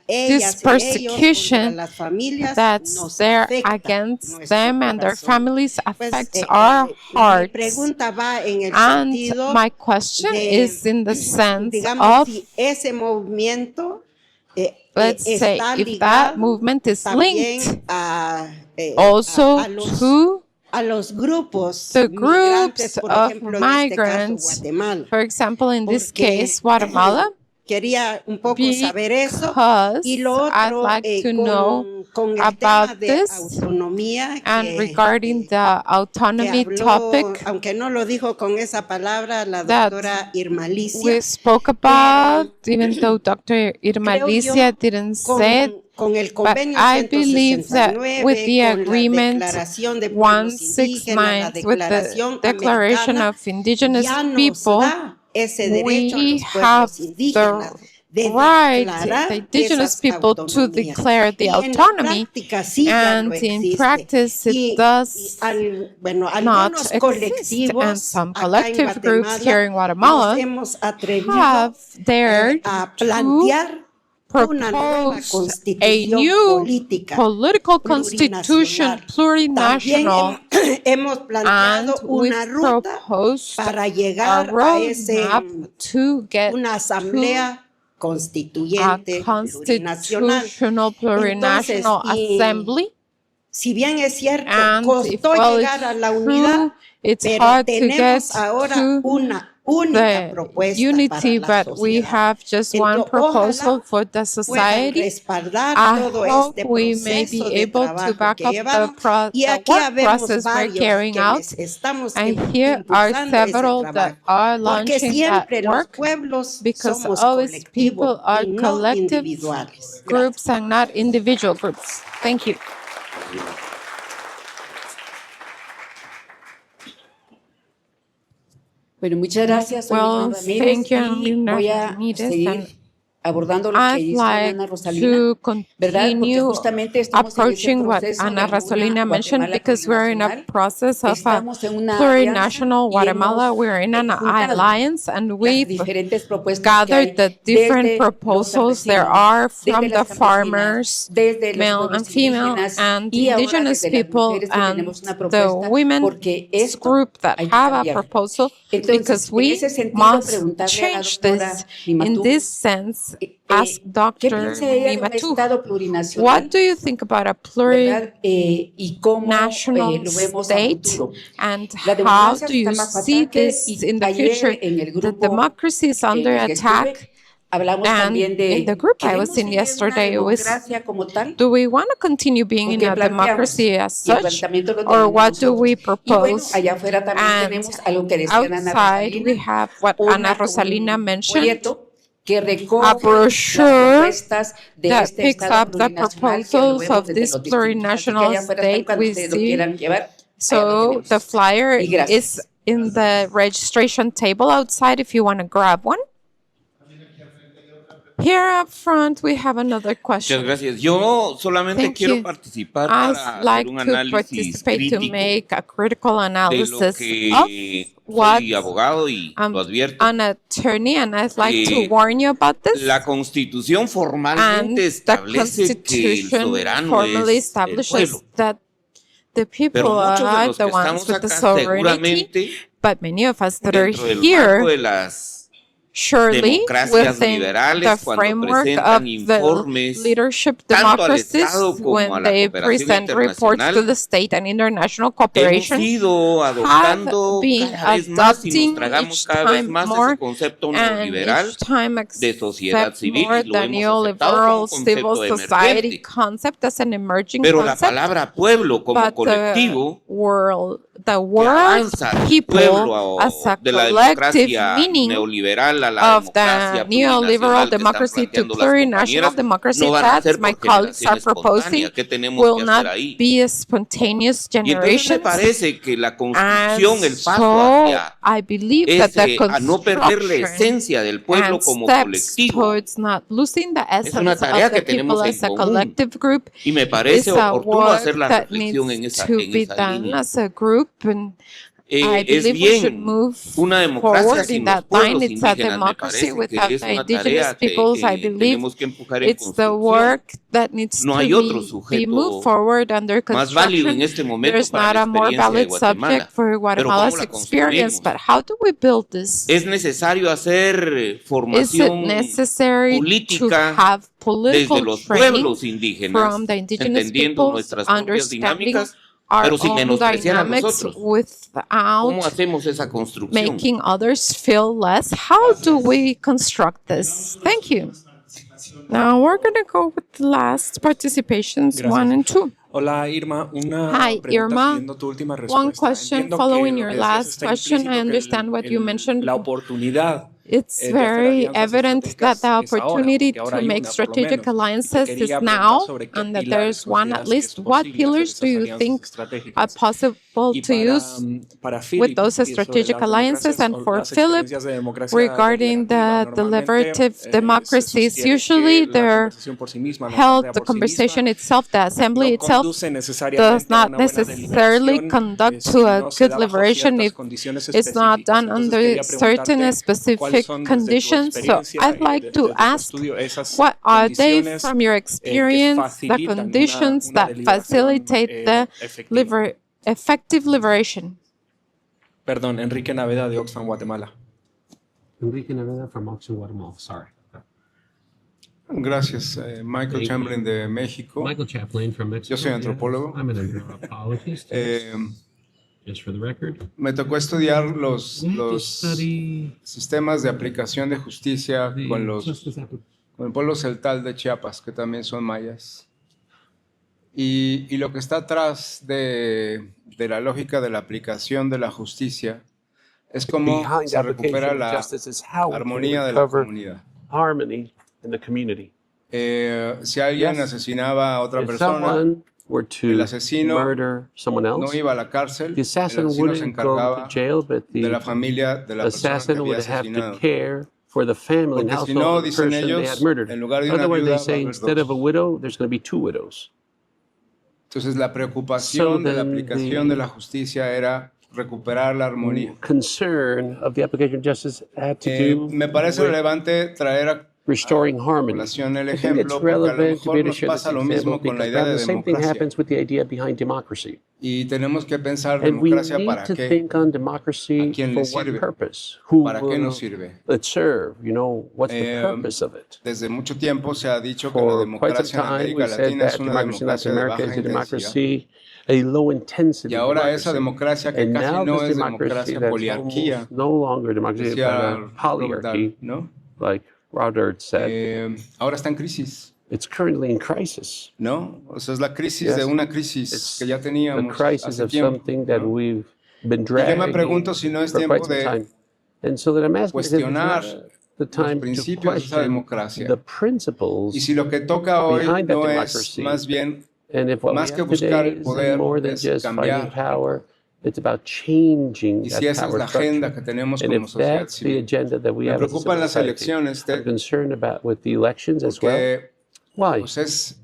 this persecution that's there against them and their families affects our hearts. And my question is in the sense of, let's say, if that movement is linked also to the groups of migrants, for example, in this case, Guatemala, because I'd like to know about this and regarding the autonomy topic that we spoke about, even though Dr. Irma Alicia didn't say it. But I believe that with the agreement 169, with the Declaration of Indigenous People, we have the right, the indigenous people, to declare the autonomy, and in practice it does not exist. And some collective groups here in Guatemala have dared to propose a new political constitution, plurinational, and we proposed a roadmap to get to a constitutional plurinational assembly. And if, well, it's hard to get to the unity, but we have just one proposal for the society. I hope we may be able to back up the work process we're carrying out. And here are several that are launching that work, because always people are collective groups and not individual groups. Thank you. Bueno, muchas gracias. Well, thank you, Linda Ramirez. abordando lo que I'd hizo like Ana Rosalina, to ¿verdad? Porque continue justamente estamos en ese approaching what proceso de Ana una Rosalina mentioned Guatemala because we're in a plurinacional. process of a Estamos en una plurinational alianza y Guatemala. hemos We're in an juntado alliance and las we've diferentes propuestas que gathered hay the different desde los proposals there campesinos, are desde from the las campesinas, farmers, desde los male pueblos and female, indígenas and y ahora indigenous desde las people mujeres que and tenemos una the propuesta women's porque esto group that hay que have a cambiarlo. proposal, Entonces, because en we ese sentido, must preguntarle a la change doctora this. Nimatú, In this sense, ask ¿qué Dr. piensa ella de un Nimatu, Estado plurinacional? what do you think about a ¿Verdad? Y cómo plurinational lo vemos a state, futuro. and La how democracia do está you bajo see ataque this y in the ayer future? en el The grupo democracy is under en el que estuve, attack. hablamos And también in the de group I was ¿queremos in seguir en una yesterday was, democracia como tal? do we want to continue being ¿O in qué a planteamos? democracy as Y el such, planteamiento lo or tenemos what do nosotros. we Y bueno, propose? allá afuera también And tenemos algo que decía Ana outside we Rosalina, have what Ana Rosalina un mentioned, folleto que a recoge las brochure propuestas de that este picks Estado up the plurinacional que lo proposals vemos of desde this los distintos. Así que plurinational allá afuera están state cuando we ustedes lo see. quieran llevar. Allá lo So tenemos. the flyer Y gracias. is in the registration table outside if you want to grab one. Here up front we have another Muchas question. gracias. Yo solamente Thank quiero you. participar para I'd hacer like un to análisis participate to crítico make a critical de lo analysis que of what soy abogado y lo advierto. an attorney, and I'd like to Eh, warn you about this. La Constitución And formalmente the establece que el Constitution soberano formally es el establishes pueblo. that the people Pero muchos de are los the que ones estamos with the acá sovereignty, seguramente but many of us that are dentro del marco here, de las surely democracias within liberales, the cuando framework of presentan the informes leadership tanto al democracies, Estado como when a la they cooperación present reports to internacional, the state and international hemos cooperation, ido have adoptando been cada vez más y nos adopting tragamos each cada vez time más more, ese concepto and neoliberal each time de sociedad accept civil more y lo the hemos aceptado como neoliberal un civil concepto society emergente. concept as an emerging Pero la concept. palabra pueblo como But colectivo the que word avanza del people pueblo as a de la collective democracia meaning neoliberal a la of the democracia neoliberal plurinacional que están democracy to planteando las plurinational compañeras democracy no van a that ser my por colleagues are generación proposing espontánea. ¿Qué tenemos will que not hacer ahí? be a spontaneous Y entonces me generation. parece que la And construcción, el paso so hacia I believe that the a no perder la construction esencia del pueblo and como steps colectivo towards not losing the es una essence tarea of que the people tenemos en as a común. collective group Y me is parece a oportuno work hacer la that reflexión needs en esa to be done línea. as a group, and I Es believe we should bien move una democracia forward sin in los that line. pueblos It's a indígenas. Me democracy parece que without es the una indigenous tarea que peoples. I believe tenemos que empujar en it's the construcción. work that needs No to hay otro be sujeto moved forward under más válido en construction. este momento There's para not la a more experiencia de valid Guatemala. subject for Pero ¿cómo Guatemala's la experience, construimos? but how do we build this? Es necesario hacer Is it formación necessary to política have desde political los training pueblos indígenas, from the indigenous entendiendo peoples, nuestras propias understanding dinámicas, our pero sin own menospreciar a dynamics nosotros? ¿Cómo without hacemos esa construcción? making others feel less? How do we construct this? Thank you. Now we're going to go with the last participations, 1 and 2. Hola Irma, una Hi, pregunta Irma. siguiendo tu última One respuesta. question Entiendo following que lo your que decías last está question. implícito I que understand what you mentioned. la oportunidad It's de hacer very alianzas evident that estratégicas the es ahora, opportunity porque ahora to hay make una, por lo strategic menos. alliances Quería is preguntar now, sobre qué and that pilares there's one at consideras que es least. What posible hacer pillars do esas you alianzas think estratégicas. are possible Y to use para with Philip, those y sobre strategic las alliances? democracias And o for las Philip, experiencias de democracia regarding the deliberativa, deliberative normalmente, democracies, se sostiene usually que la they're conversación por sí misma, la held, asamblea the por sí misma, conversation itself, the assembly no itself, conduce necesariamente does a not una buena necessarily deliberación, conduct si to a no se good da bajo liberation ciertas if condiciones it's not específicas. done Entonces under quería certain preguntarte specific cuáles son desde tu conditions. So experiencia I'd like to desde tu ask, estudio esas what are they condiciones from your que experience, the facilitan conditions una that deliberación facilitate the efectiva. effective liberation? Perdón, Enrique Naveda de Oxfam, Guatemala. Enrique Naveda from Oxfam, Guatemala. Sorry. Gracias. Michael Thank you. Chamberlain de México. Michael Chaplin from Mexico. Yo soy antropólogo. I'm an anthropologist. Just for the record. Me tocó estudiar los study sistemas de aplicación de justicia the con justice con el pueblo celtal de Chiapas, que también son mayas. Y lo que está atrás de la lógica de la aplicación de la justicia es cómo behind se the recupera application of la justice is how we can armonía de la recover comunidad. harmony in the community. Si alguien Yes. asesinaba a otra If persona, someone were to el asesino murder someone else, no iba a la cárcel, the el assassin asesino se wouldn't go to encargaba jail, but de la the familia de la persona que assassin había would have to asesinado. care for the family and Porque si household no, of the dicen person they ellos, had murdered. en lugar de una Otherwise, viuda, they va a say haber instead dos. of a widow, there's going to be two widows. Entonces la preocupación de la aplicación de la justicia era recuperar la armonía. Concern of the application of justice had to do Me parece with relevante traer a restoring harmony. colación el I think it's ejemplo porque a lo relevant to be mejor able to nos share this pasa lo example mismo con la because idea de the same thing democracia. happens with the idea behind democracy. Y tenemos que pensar And we democracia need para to qué, think on democracy ¿A quién for le what sirve? purpose? Who para qué will nos sirve. it serve? You know, what's the purpose of it? Desde mucho tiempo se ha dicho que la For quite democracia some en time, América we said Latina that es una democracy in Latin democracia de America baja is a intensidad. democracy, a low intensity Y ahora esa democracy. democracia que And casi now no this es democracy democracia that's poliarquía, almost no longer democracy, but decía a Robert polyarchy, Dahl, ¿no? like Rodert said. Ahora está en crisis, It's currently in crisis. ¿no? O sea, es la crisis Yes. de una crisis It's que ya the teníamos crisis hace of tiempo. something that ¿no? we've been Y yo me dragging pregunto si no es for tiempo quite some de time. And so that I'm asking myself, cuestionar is not the time los to principios de esa question democracia. the principles Y si lo que toca hoy behind that no es democracy. más bien, And if what más we que have buscar today el is poder, more than es just finding cambiar. power, it's about changing Y that si esa es power la agenda structure. que tenemos And como if sociedad that's the civil. agenda that we Me have as a preocupan las society, elecciones, I'm concerned about with the elections as well. porque Why? pues es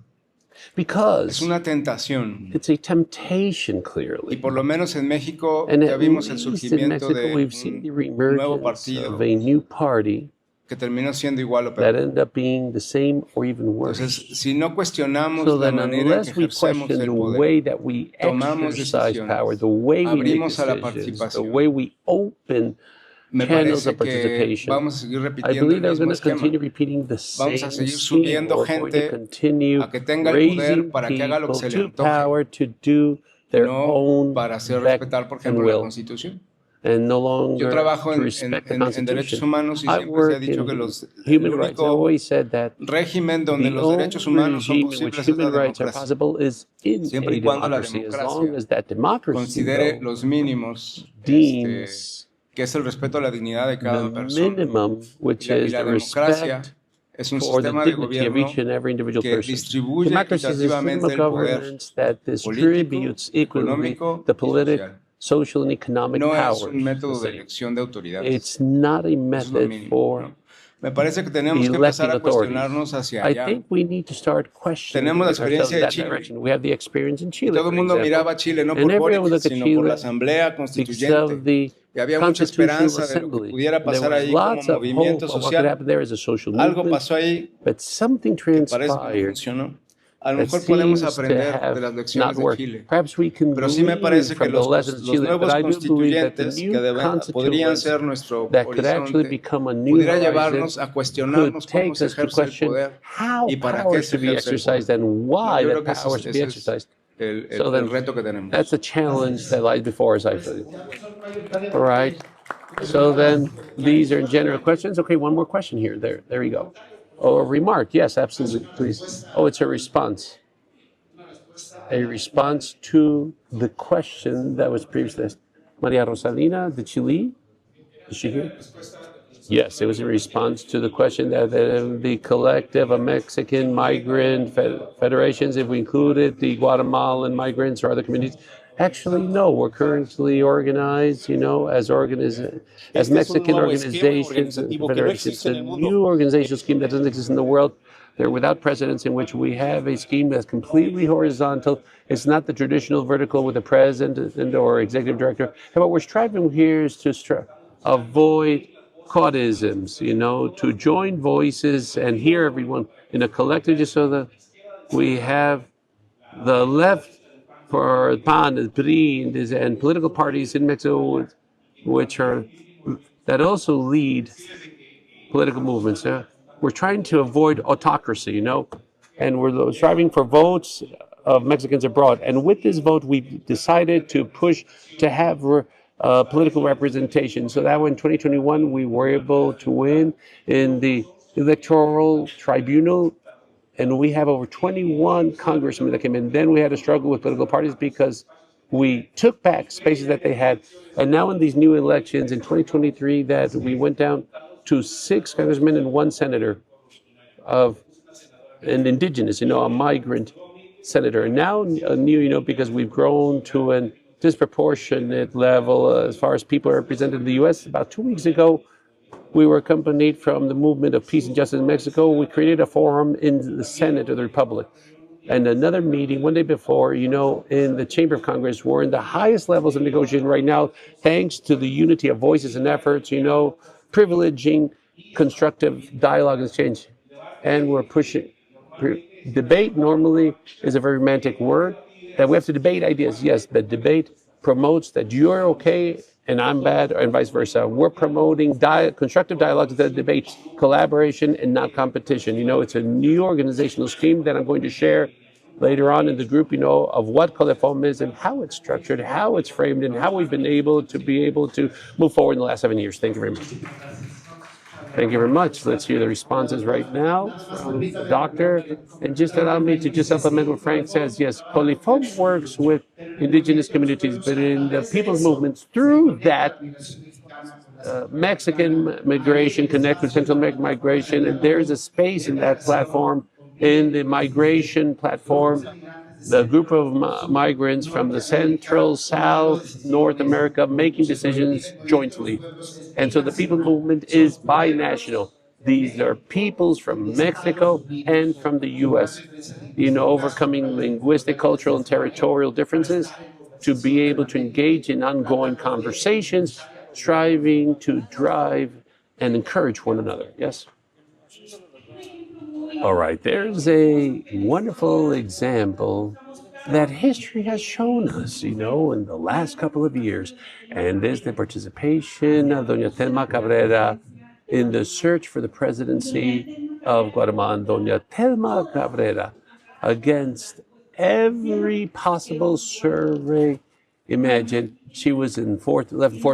Because una tentación. it's a temptation, Y clearly. por lo menos en México And ya at vimos el least in surgimiento Mexico, de we've seen the un nuevo reemergence partido of a new party que terminó siendo igual o that peor. ended up being the same or even worse. Entonces, si no cuestionamos So la then, manera en que unless we ejercemos question el the poder, way that we tomamos exercise decisiones, power, the way we make abrimos a la decisions, the participación, way we open me channels parece of que participation, vamos a seguir I repitiendo believe el they're mismo going to esquema. continue repeating the same Vamos a seguir scheme. subiendo We're going to gente continue a que tenga el raising poder para que haga lo que people se le to antoje, power to do their no own para hacer beck respetar, por and ejemplo, la will, Constitución. and no Yo longer trabajo to en respect the derechos Constitution. humanos y I siempre se ha work dicho que in el human rights. I've único always said that régimen donde the los only derechos humanos son regime in which posibles es la human rights are democracia. possible is in Siempre a y cuando la democracy, as democracia long as that democracy considere though, los mínimos, deems que es el respeto a la dignidad de cada the persona. minimum, which Y is la the democracia respect es un for the sistema de dignity of gobierno each and every individual que person. distribuye Democracy is a system equitativamente of el poder governance that político, distributes equally económico the y political, social. social, and economic No es powers. un método the de same. elección de autoridades. It's not a Eso es lo method mínimo, for ¿no? Me parece que tenemos que electing empezar a authorities. cuestionarnos hacia I allá. think we need to start questioning Tenemos la ourselves experiencia in de that Chile. direction. We have the experience in Y Chile, todo for el mundo example. miraba a Chile no And por everyone Boric, looked at sino por Chile la Asamblea because Constituyente. of the Y había mucha Constitutional esperanza de lo que Assembly. pudiera There pasar was ahí lots como of hope movimiento of what could social. happen there as a social Algo movement, pasó ahí but something que parece que no transpired funcionó. A lo that mejor podemos seems to aprender de have las not lecciones de worked. Chile. Perhaps we can Pero sí me glean parece que from the lessons of los Chile, but nuevos I do believe that the constituyentes new que podrían constituents ser nuestro that could actually horizonte become a new pudiera horizon llevarnos a could cuestionarnos take cómo se us to ejerce el question poder how y para power qué se should be ejerce el exercised poder. and No, why yo that creo que power should be ese es exercised. el So then, reto que tenemos. that's the challenge that lies before us, I feel. All right. So then, these are general questions. Okay, one more question here. There you go. Oh, a remark. Yes, absolutely. Please. Oh, it's a response. A response to the question that was previously asked. Maria Rosalina, did she leave? Is she here? Yes, it was in response to the question that the collective of Mexican migrant federations, if we included the Guatemalan migrants or other communities. Actually, no, we're currently organized, as Mexican organizations and federations. It's a new organizational scheme that doesn't exist in the world. They're without precedents, in which we have a scheme that's completely horizontal. It's not the traditional vertical with a president or executive director. And what we're striving here is to avoid cautisms, to join voices and hear everyone in a collective, just so that we have the left for PAN, the PRI, and political parties in Mexico, that also lead political movements. We're trying to avoid autocracy, and we're striving for votes of Mexicans abroad. And with this vote, we've decided to push to have political representation. So that in 2021, we were able to win in the electoral tribunal, and we have over 21 congressmen that came in. Then we had to struggle with political parties because we took back spaces that they had. And now in these new elections in 2023, that we went down to 6 congressmen and 1 senator of an indigenous, a migrant senator. And now new, because we've grown to a disproportionate level as far as people are represented in the U.S. About 2 weeks ago, we were accompanied from the movement of peace and justice in Mexico. We created a forum in the Senate of the Republic. And another meeting one day before, in the Chamber of Congress, we're in the highest levels of negotiation right now, thanks to the unity of voices and efforts, privileging constructive dialogue and exchange. And we're pushing. Debate normally is a very romantic word, that we have to debate ideas. Yes, but debate promotes that you're okay and I'm bad, and vice versa. We're promoting constructive dialogue that debates collaboration and not competition. It's a new organizational scheme that I'm going to share later on in the group, of what Colefom is and how it's structured, how it's framed, and how we've been able to move forward in the last 7 years. Thank you very much. Thank you very much. Let's hear the responses right now from the doctor. And just allow me to just supplement what Frank says. Yes, Colefom works with indigenous communities, but in the people's movements, through that, Mexican migration connect with Central American migration, and there's a space in that platform, in the migration platform, the group of migrants from the Central, South, North America making decisions jointly. And so the people movement is binational. These are peoples from Mexico and from the U.S., overcoming linguistic, cultural, and territorial differences to be able to engage in ongoing conversations, striving to drive and encourage one another. Yes? All right, there's a wonderful example that history has shown us, in the last couple of years. And there's the participation of Doña Telma Cabrera in the search for the presidency of Guatemala. Doña Telma Cabrera, against every possible survey imagined, she was in fourth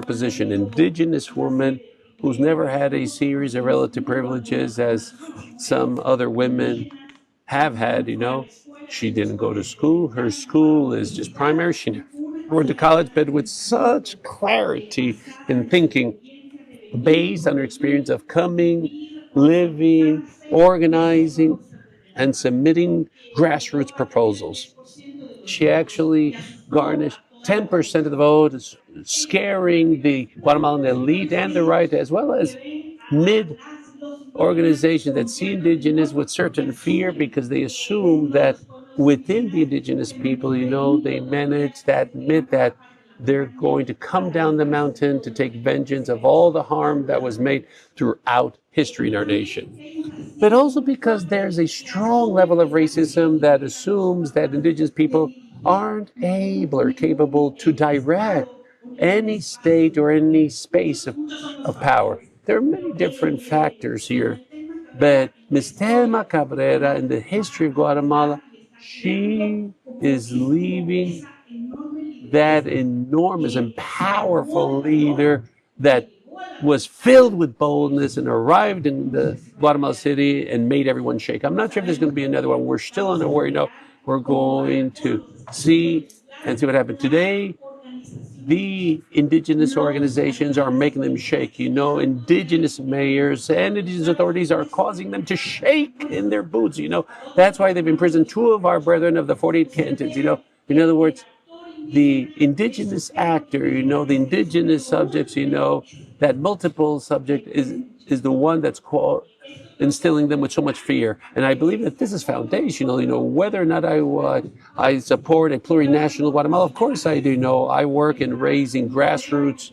position, indigenous woman who's never had a series of relative privileges as some other women have had, She didn't go to school. Her school is just primary. She never went to college, but with such clarity in thinking, based on her experience of coming, living, organizing, and submitting grassroots proposals. She actually garnished 10% of the vote, scaring the Guatemalan elite and the right, as well as organizations that see indigenous with certain fear, because they assume that within the indigenous people, they manage that myth that they're going to come down the mountain to take vengeance of all the harm that was made throughout history in our nation. But also because there's a strong level of racism that assumes that indigenous people aren't able or capable to direct any state or any space of power. There are many different factors here, but Ms. Telma Cabrera, in the history of Guatemala, she is leaving that enormous and powerful leader that was filled with boldness and arrived in the Guatemala City and made everyone shake. I'm not sure if there's going to be another one. We're still unaware. We're going to see what happened today. The indigenous organizations are making them shake. Indigenous mayors and indigenous authorities are causing them to shake in their boots. That's why they've imprisoned 2 of our brethren of the 48 cantons. In other words, the indigenous actor, the indigenous subjects, that multiple subject is the one that's instilling them with so much fear. And I believe that this is foundational, whether or not I support a plurinational Guatemala. Of course I do. I work in raising grassroots.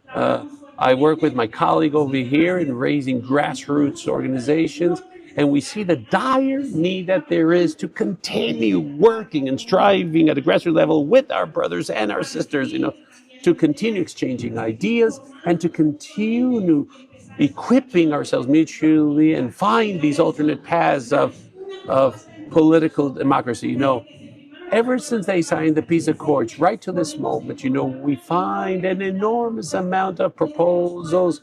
I work with my colleague over here in raising grassroots organizations. And we see the dire need that there is to continue working and striving at a grassroots level with our brothers and our sisters, to continue exchanging ideas and to continue equipping ourselves mutually and find these alternate paths of political democracy. Ever since they signed the peace accords, right to this moment, we find an enormous amount of proposals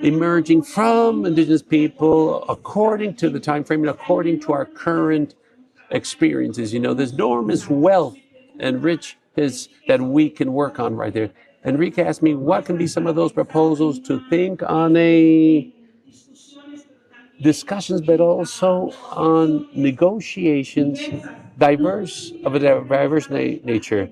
emerging from indigenous people according to the time frame and according to our current experiences. There's enormous wealth and riches that we can work on right there. Enrique asked me what can be some of those proposals to think on a discussions, but also on negotiations of a diverse nature.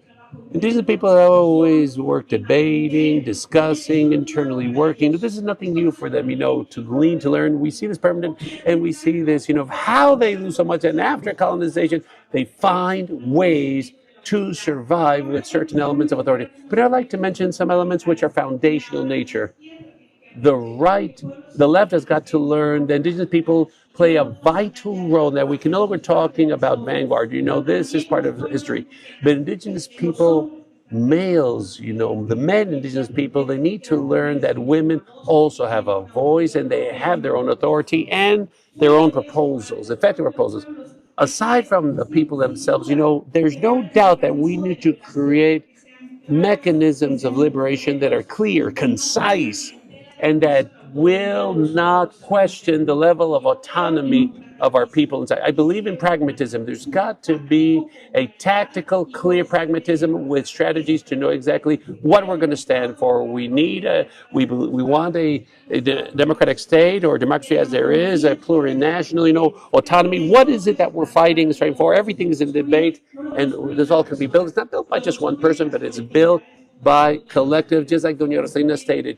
Indigenous people have always worked debating, discussing, internally working. This is nothing new for them, to glean, to learn. We see this permanent, and we see this, how they lose so much. And after colonization, they find ways to survive with certain elements of authority. But I'd like to mention some elements which are foundational nature. The left has got to learn that indigenous people play a vital role, that we can no longer talking about vanguard. This is part of history. But indigenous people, males, the men, indigenous people, they need to learn that women also have a voice and they have their own authority and their own proposals, effective proposals. Aside from the people themselves, there's no doubt that we need to create mechanisms of liberation that are clear, concise, and that will not question the level of autonomy of our people inside. I believe in pragmatism. There's got to be a tactical, clear pragmatism with strategies to know exactly what we're going to stand for. We need we want a democratic state or democracy as there is, a plurinational, autonomy. What is it that we're fighting and striving for? Everything is in debate, and this all can be built. It's not built by just one person, but it's built by collective, just like Doña Rosalina stated,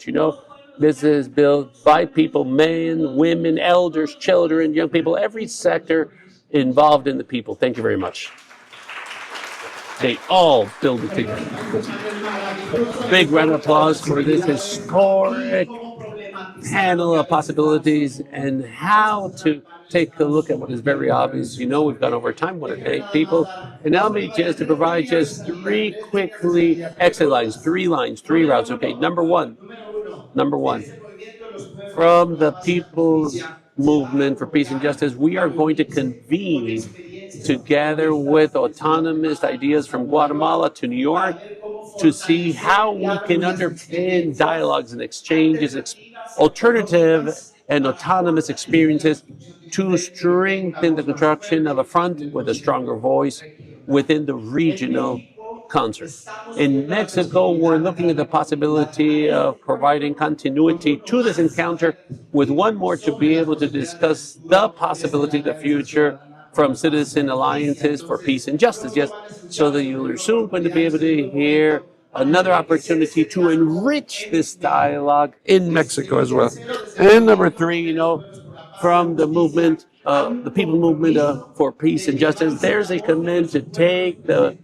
This is built by people, men, women, elders, children, young people, every sector involved in the people. Thank you very much. They all build it together. Big round of applause for this historic panel of possibilities and how to take a look at what is very obvious. We've gone over time, what are 8 people. And now me just to provide just 3 quickly exit lines, 3 lines, 3 routes. Okay, number one, from the People's Movement for Peace and Justice, we are going to convene together with autonomous ideas from Guatemala to New York to see how we can underpin dialogues and exchanges, alternative and autonomous experiences to strengthen the construction of a front with a stronger voice within the regional concert. In Mexico, we're looking at the possibility of providing continuity to this encounter with one more to be able to discuss the possibility of the future from citizen alliances for peace and justice. Yes, so that you're soon going to be able to hear another opportunity to enrich this dialogue in Mexico as well. And number 3, from the movement, the People Movement for Peace and Justice, there's a commitment to take the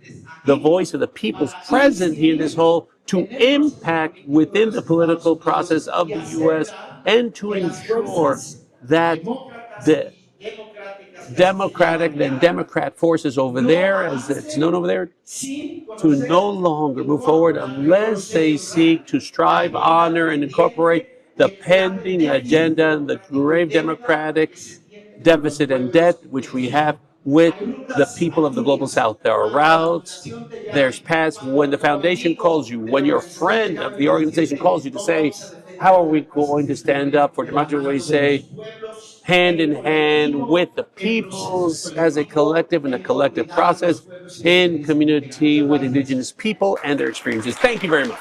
voice of the people's present here in this whole to impact within the political process of the U.S. and to ensure that the democratic and Democrat forces over there, as it's known over there, to no longer move forward unless they seek to strive, honor, and incorporate the pending agenda and the grave democratic deficit and debt which we have with the people of the Global South. There are routes, there's paths. When the foundation calls you, when your friend of the organization calls you to say, how are we going to stand up for democracy? We say, hand in hand with the peoples as a collective and a collective process in community with indigenous people and their experiences. Thank you very much.